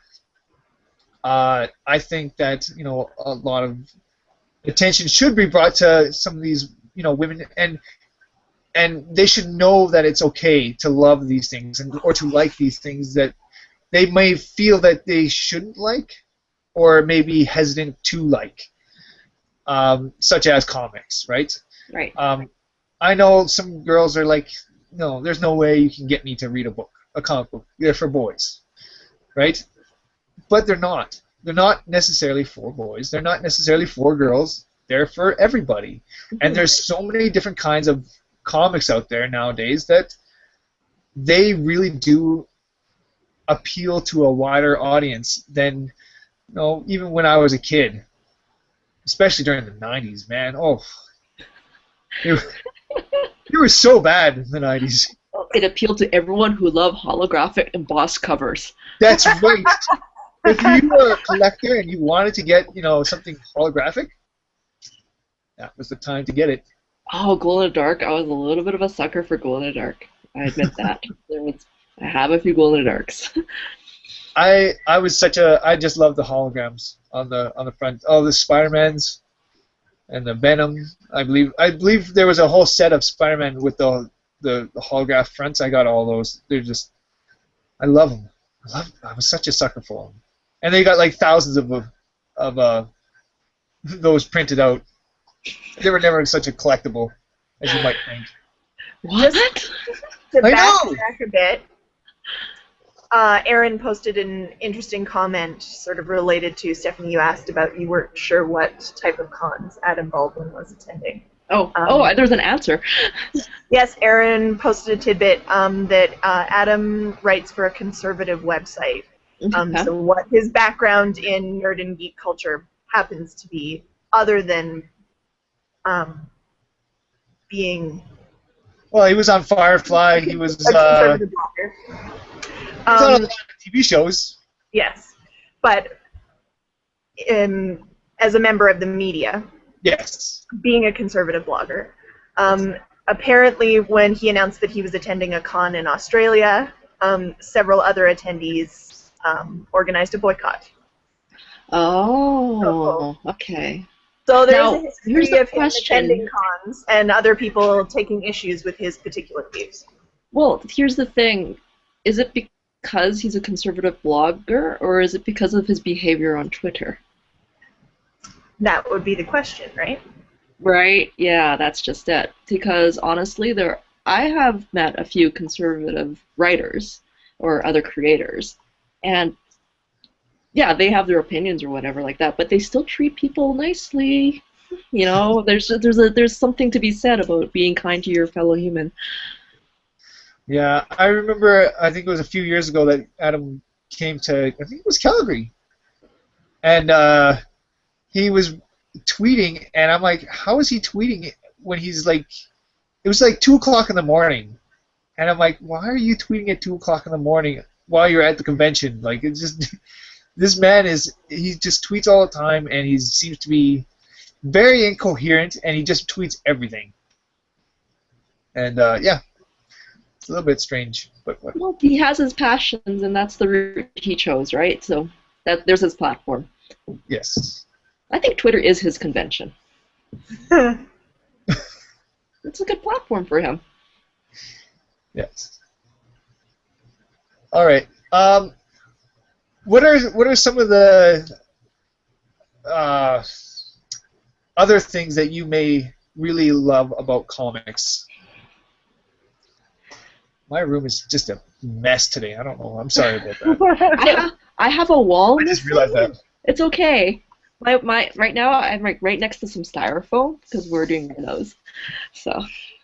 A: I think that a lot of attention should be brought to some of these women, and they should know that it's okay to love these things or to like these things that they may feel that they shouldn't like or may be hesitant to like, such as comics, right?
B: Right.
A: I know some girls are like, no, there's no way you can get me to read a comic book. They're for boys, right? But they're not. They're not necessarily for boys. They're not necessarily for girls. there for everybody. And there's so many different kinds of comics out there nowadays that they really do appeal to a wider audience than, even when I was a kid, especially during the 90s, man. Oh, it was so bad in the 90s.
B: It appealed to everyone who loved holographic embossed covers.
A: That's right. If you were a collector and you wanted to get, something holographic, that was the time to get it.
B: Oh, Glow in the Dark. I was a little bit of a sucker for Glow in the Dark. I admit that. I have a few Glow in the Darks.
A: I just love the holograms on the front. Oh, the Spider-Mans and the Venom. I believe there was a whole set of Spider-Man with the holograph fronts. I got all those. I love them. I was such a sucker for them. And they got like thousands of those printed out. They were never such a collectible as you might think.
B: What?
D: To backtrack a bit, Aaron posted an interesting comment sort of related to Stephanie. You asked about you weren't sure what type of cons Adam Baldwin was attending.
B: There's an answer.
D: Yes, Aaron posted a tidbit that Adam writes for a conservative website. So what his background in nerd and geek culture happens to be, other than being...
A: Well, he was on Firefly. He was
D: a conservative blogger.
A: On a lot of TV shows.
D: Yes, but as a member of the media.
A: Yes.
D: Being a conservative blogger. Apparently, when he announced that he was attending a con in Australia, several other attendees organized a boycott.
B: Oh, okay.
D: So there's a history of him attending cons and other people taking issues with his particular views.
B: Well, here's the thing. Is it because he's a conservative blogger, or is it because of his behavior on Twitter?
D: That would be the question, right?
B: Right, yeah, that's just it. Because honestly, I have met a few conservative writers or other creators, and yeah, they have their opinions or whatever like that, but they still treat people nicely. There's something to be said about being kind to your fellow human.
A: Yeah, I remember, I think it was a few years ago that Adam came to, I think it was Calgary, and he was tweeting, and I'm like, how is he tweeting when he's like, it was like 2 o'clock in the morning, and I'm like, why are you tweeting at 2 o'clock in the morning while you're at the convention? Like, it's just, this man he just tweets all the time, and he seems to be very incoherent, and he just tweets everything. And, yeah, it's a little bit strange. But
B: well, he has his passions, and that's the route he chose, right? So there's his platform.
A: Yes.
B: I think Twitter is his convention. It's a good platform for him.
A: Yes. All right. What are some of the other things that you may really love about comics? My room is just a mess today. I don't know. I'm sorry about that.
B: I have a wall.
A: I just realized that.
B: It's okay. Right now I'm right next to some styrofoam because we're doing those. So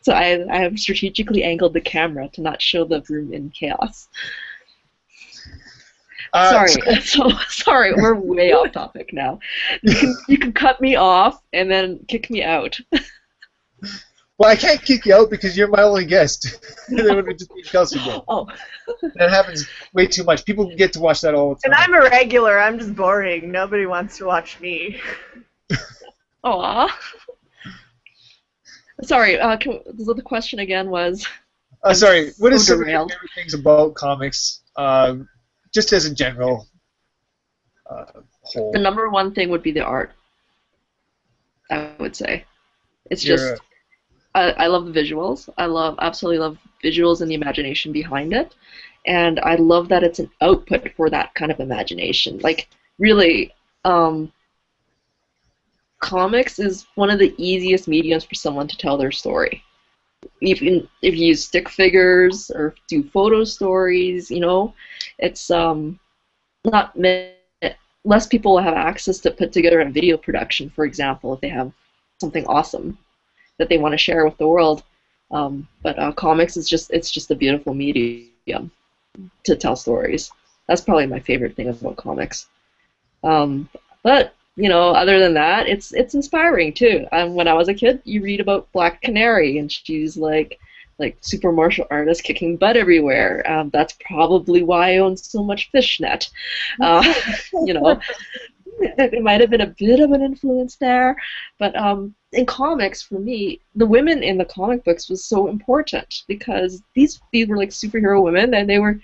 B: I have strategically angled the camera to not show the room in chaos. Sorry, we're way off topic now. You can cut me off and then kick me out.
A: Well, I can't kick you out because you're my only guest. There would just be Kelsey again.
B: Oh.
A: That happens way too much. People get to watch that all the time.
D: And I'm a regular. I'm just boring. Nobody wants to watch me.
B: Aw. Sorry, the question again was...
A: sorry, what is some of
B: derailed.
A: your favorite things about comics, just as a general whole?
B: The number one thing would be the art, I would say. It's just... I love the visuals. I absolutely love visuals and the imagination behind it. And I love that it's an output for that kind of imagination. Like, really, comics is one of the easiest mediums for someone to tell their story. If you use stick figures or do photo stories, it's less people have access to put together a video production, for example, if they have something awesome that they want to share with the world. But comics is just a beautiful medium to tell stories. That's probably my favorite thing about comics. But other than that, it's inspiring too. When I was a kid, you read about Black Canary, and she's like super martial artist kicking butt everywhere. That's probably why I own so much fishnet. It might have been a bit of an influence there, but in comics, for me, the women in the comic books was so important because these were like superhero women, and they were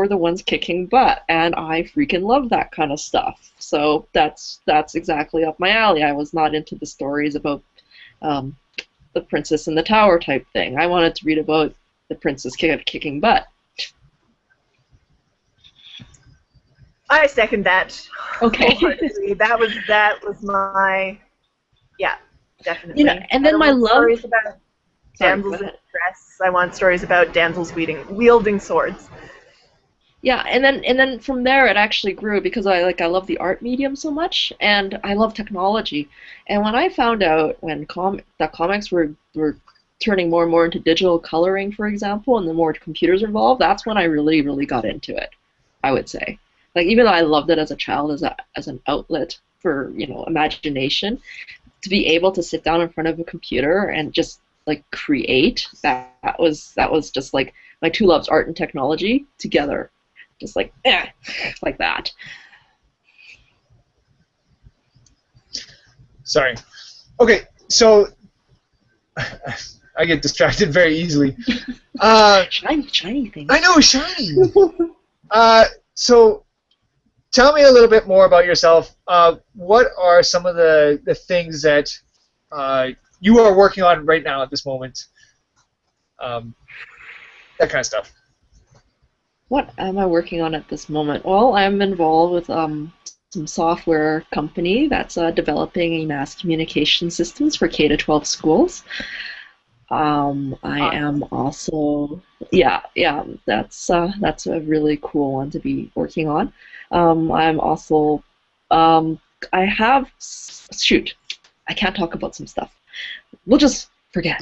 B: the ones kicking butt, and I freaking love that kind of stuff. So that's exactly up my alley. I was not into the stories about the princess in the tower type thing. I wanted to read about the princess kicking butt.
D: I second that.
B: Okay.
D: that was my, yeah, definitely.
B: And then my love.
D: Stories about damsels in distress. I want stories about damsels wielding swords.
B: Yeah, and then from there it actually grew because I love the art medium so much, and I love technology. And when I found out that comics were turning more and more into digital coloring, for example, and the more computers were involved, that's when I really, really got into it, I would say. Even though I loved it as a child as an outlet for imagination, to be able to sit down in front of a computer and just create, that was just my two loves, art and technology, together, just like that.
A: Sorry. Okay, so I get distracted very easily.
B: Shiny things.
A: I know, shiny. So tell me a little bit more about yourself. What are some of the things that you are working on right now at this moment? That kind of stuff.
B: What am I working on at this moment? Well, I'm involved with some software company that's developing a mass communication systems for K-12 schools. I am also, that's a really cool one to be working on. I'm also, I can't talk about some stuff. We'll just forget.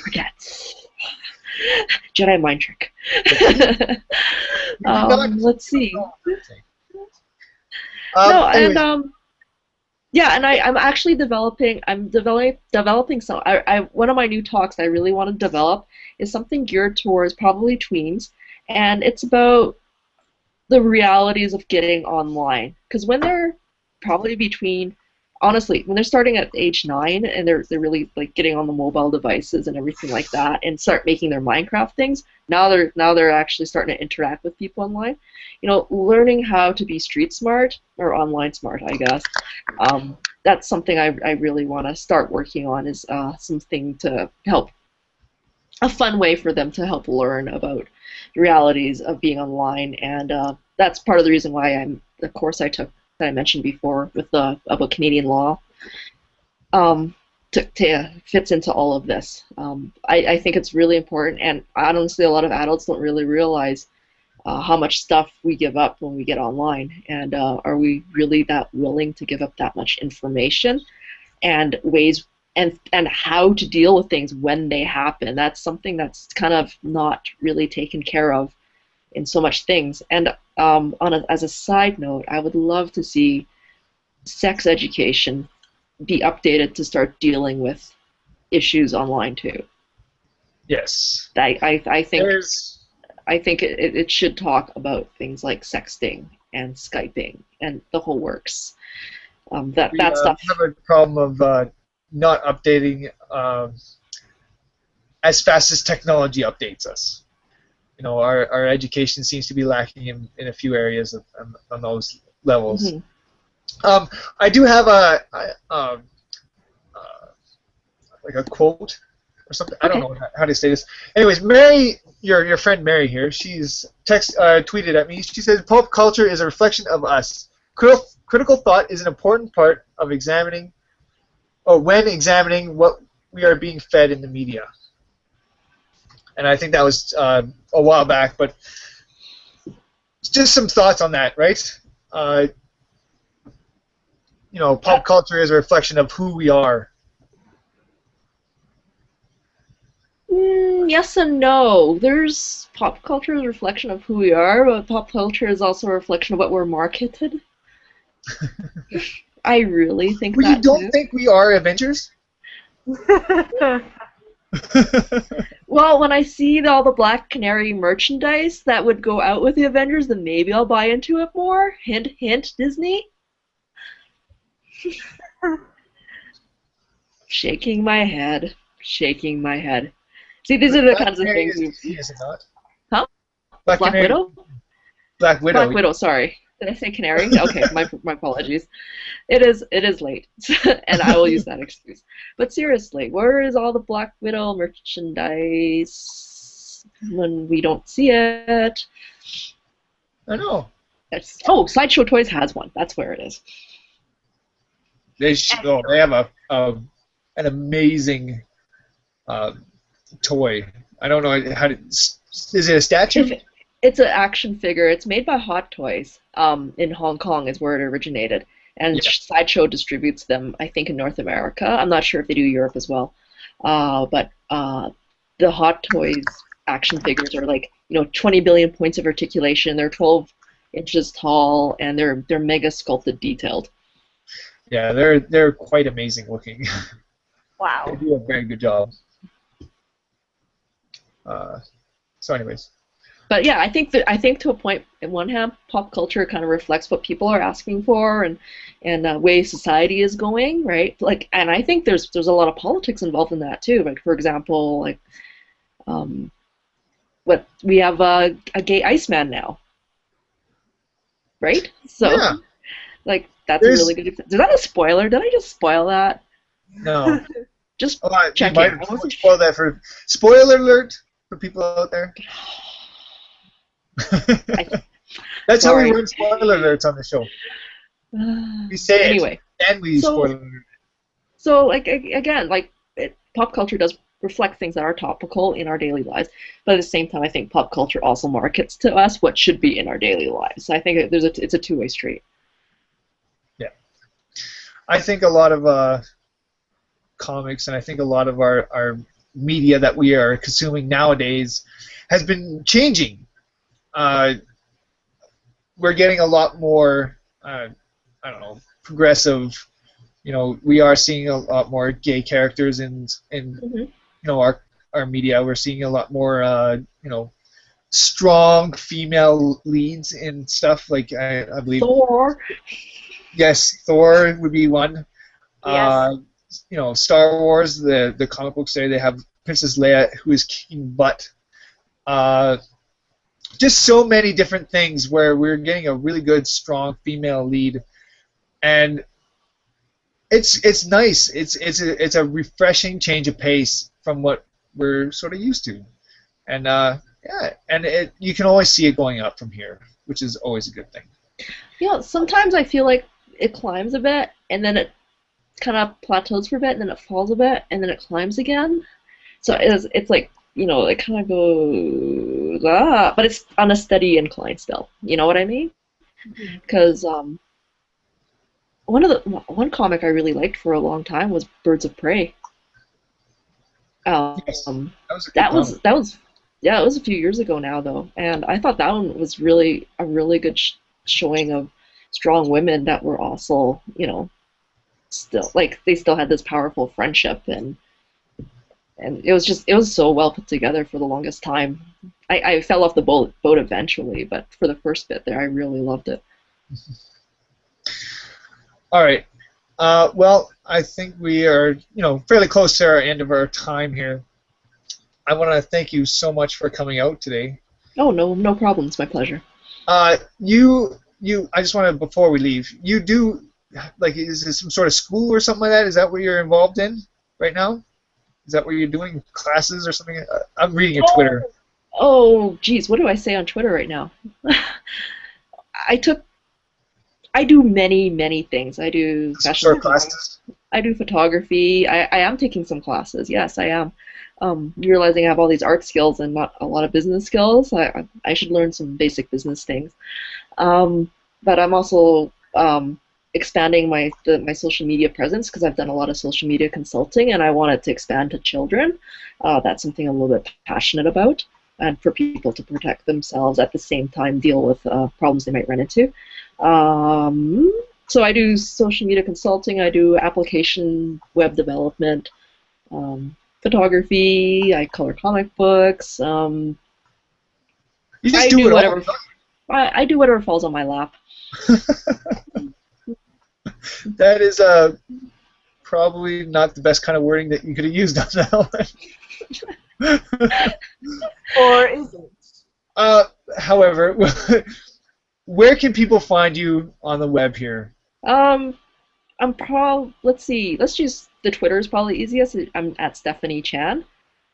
B: Forget. Jedi mind trick. Let's see. I'm actually developing. I'm developing some. One of my new talks I really want to develop is something geared towards probably tweens, and it's about the realities of getting online. Because when they're probably honestly, when they're starting at age 9 and they're really getting on the mobile devices and everything like that, and start making their Minecraft things, now they're actually starting to interact with people online. Learning how to be street smart or online smart, I guess. That's something I really want to start working on, is something to help, a fun way for them to help learn about the realities of being online, and that's part of the reason why the course I took that I mentioned before with about Canadian law fits into all of this. I think it's really important, and honestly, a lot of adults don't really realize how much stuff we give up when we get online, and are we really that willing to give up that much information and ways and how to deal with things when they happen? That's something that's kind of not really taken care of in so much things. And as a side note, I would love to see sex education be updated to start dealing with issues online too.
A: Yes.
B: I think it should talk about things like sexting and Skyping and the whole works. That stuff.
A: We have a problem of not updating as fast as technology updates us. Our education seems to be lacking in a few areas on those levels. Mm-hmm. I do have a quote or something. Okay. I don't know how to say this. Anyways, Mary, your friend Mary here, she's tweeted at me. She says, "Pulp culture is a reflection of us. Critical thought is an important part of when examining what we are being fed in the media." And I think that was a while back, but just some thoughts on that, right? pop culture is a reflection of who we are.
B: Yes and no. There's pop culture is a reflection of who we are, but pop culture is also a reflection of what we're marketed. I really think
A: Well,
B: that
A: you don't
B: too.
A: think we are Avengers?
B: Well, when I see all the Black Canary merchandise that would go out with the Avengers, then maybe I'll buy into it more. Hint, hint, Disney. Shaking my head. Shaking my head. See, these are the kinds of things
A: is
B: we...
A: it not?
B: Huh?
A: Black
B: Black
A: Canary.
B: Widow?
A: Black Widow.
B: Black Widow, sorry. Did I say canary? Okay, my apologies. It is late, and I will use that excuse. But seriously, where is all the Black Widow merchandise when we don't see it?
A: I know.
B: Oh, Sideshow Toys has one. That's where it is.
A: They have an amazing toy. I don't know how to. Is it a statue?
B: It's an action figure. It's made by Hot Toys in Hong Kong is where it originated. And Sideshow distributes them, I think, in North America. I'm not sure if they do Europe as well. But the Hot Toys action figures are like, 20 billion points of articulation. They're 12 inches tall, and they're mega sculpted, detailed.
A: Yeah, they're quite amazing looking.
D: Wow.
A: They do a very good job. So anyways.
B: But yeah, I think to a point, in one hand, pop culture kind of reflects what people are asking for and way society is going, right? Like, and I think there's a lot of politics involved in that too. Like, for example, like, what we have a gay Iceman now, right? So,
A: yeah.
B: Like, that's a really good example. Is that a spoiler? Did I just spoil that?
A: No.
B: Just
A: checking. I wasn't spoil that for spoiler alert for people out there. That's how we run spoiler alerts on the show. We say
B: anyway,
A: it, and we spoil alert.
B: So, like, again, like, pop culture does reflect things that are topical in our daily lives, but at the same time, I think pop culture also markets to us what should be in our daily lives. So I think it's a two-way street.
A: Yeah, I think a lot of comics, and I think a lot of our media that we are consuming nowadays has been changing. We're getting a lot more, I don't know, progressive. We are seeing a lot more gay characters in our media. We're seeing a lot more, strong female leads in stuff. Like I believe
B: Thor.
A: Yes, Thor would be one.
D: Yes.
A: Star Wars. The comic books say they have Princess Leia, who is kicking butt. Just so many different things where we're getting a really good, strong female lead, and it's nice. It's a refreshing change of pace from what we're sort of used to, and you can always see it going up from here, which is always a good thing.
B: Yeah, sometimes I feel like it climbs a bit, and then it kind of plateaus for a bit, and then it falls a bit, and then it climbs again. So it's like, it kind of goes, but it's on a steady incline still. You know what I mean? Because one comic I really liked for a long time was Birds of Prey.
A: Yes,
B: that was it was a few years ago now though, and I thought that one was really a really good showing of strong women that were also, still like they still had this powerful friendship, and it was so well put together for the longest time. I fell off the boat eventually, but for the first bit there, I really loved it.
A: All right. Well, I think we are, fairly close to our end of our time here. I want to thank you so much for coming out today.
B: Oh, no problem. It's my pleasure.
A: I just want to, before we leave, you do, like, is it some sort of school or something like that? Is that what you're involved in right now? Is that what you're doing, classes or something? I'm reading your Twitter.
B: Oh, geez, what do I say on Twitter right now? I do many things. I do fashion
A: sort of classes.
B: I do photography. I am taking some classes. Yes, I am. Realizing I have all these art skills and not a lot of business skills. I should learn some basic business things. But I'm also expanding my social media presence because I've done a lot of social media consulting and I want it to expand to children. That's something I'm a little bit passionate about, and for people to protect themselves at the same time deal with problems they might run into. So I do social media consulting, I do application web development, photography, I color comic books.
A: You just
B: I
A: do
B: do
A: it
B: whatever.
A: all.
B: I do whatever falls on my lap.
A: That is probably not the best kind of wording that you could have used on that one.
D: Or is it?
A: However, where can people find you on the web here?
B: Let's see. Let's choose the Twitter is probably easiest. I'm at Stephanie Chan,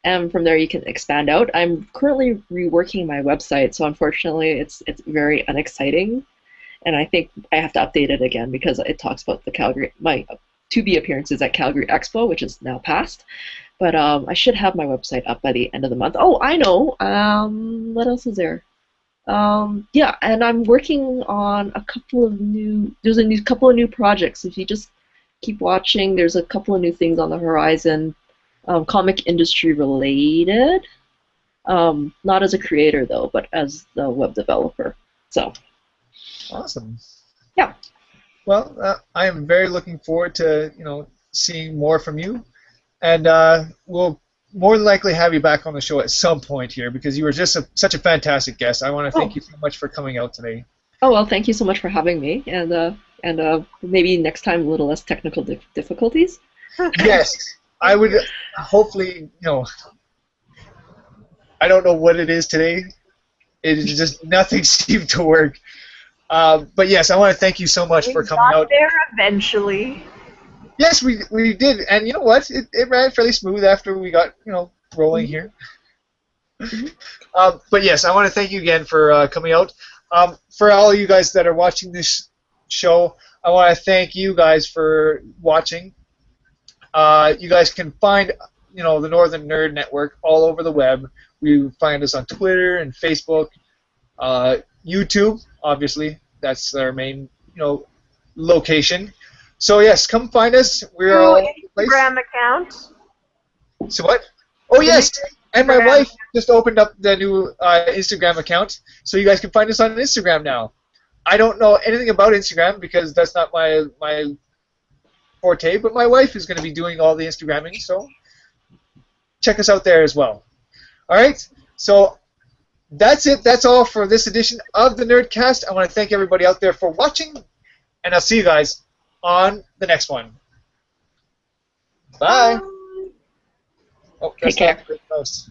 B: and from there you can expand out. I'm currently reworking my website, so unfortunately it's very unexciting, and I think I have to update it again because it talks about the Calgary my to-be appearances at Calgary Expo, which is now past. But I should have my website up by the end of the month. Oh, I know. What else is there? Yeah, and I'm working on a couple of there's a couple of new projects. If you just keep watching, there's a couple of new things on the horizon, comic industry related. Not as a creator though, but as the web developer. So.
A: Awesome.
B: Yeah.
A: Well, I am very looking forward to seeing more from you, and we'll more than likely have you back on the show at some point here because you were just such a fantastic guest. I want to thank you so much for coming out today.
B: Oh well, thank you so much for having me, and maybe next time a little less technical difficulties.
A: Yes, I would hopefully. I don't know what it is today. It is just nothing seemed to work. But yes, I want to thank you so much for coming out.
D: We got there eventually.
A: Yes, we did, and you know what? It ran fairly smooth after we got rolling here. But yes, I want to thank you again for coming out. For all you guys that are watching this show, I want to thank you guys for watching. You guys can find the Northern Nerd Network all over the web. You find us on Twitter and Facebook, YouTube. Obviously, that's our main location. So yes, come find us. We're all over the place.
D: Instagram account.
A: So what? Oh yes, and my wife just opened up the new Instagram account, so you guys can find us on Instagram now. I don't know anything about Instagram because that's not my forte, but my wife is going to be doing all the Instagramming, so check us out there as well. All right, so that's it. That's all for this edition of the Nerdcast. I want to thank everybody out there for watching, and I'll see you guys on the next one. Bye. Oh,
B: Take care.
A: Not very close.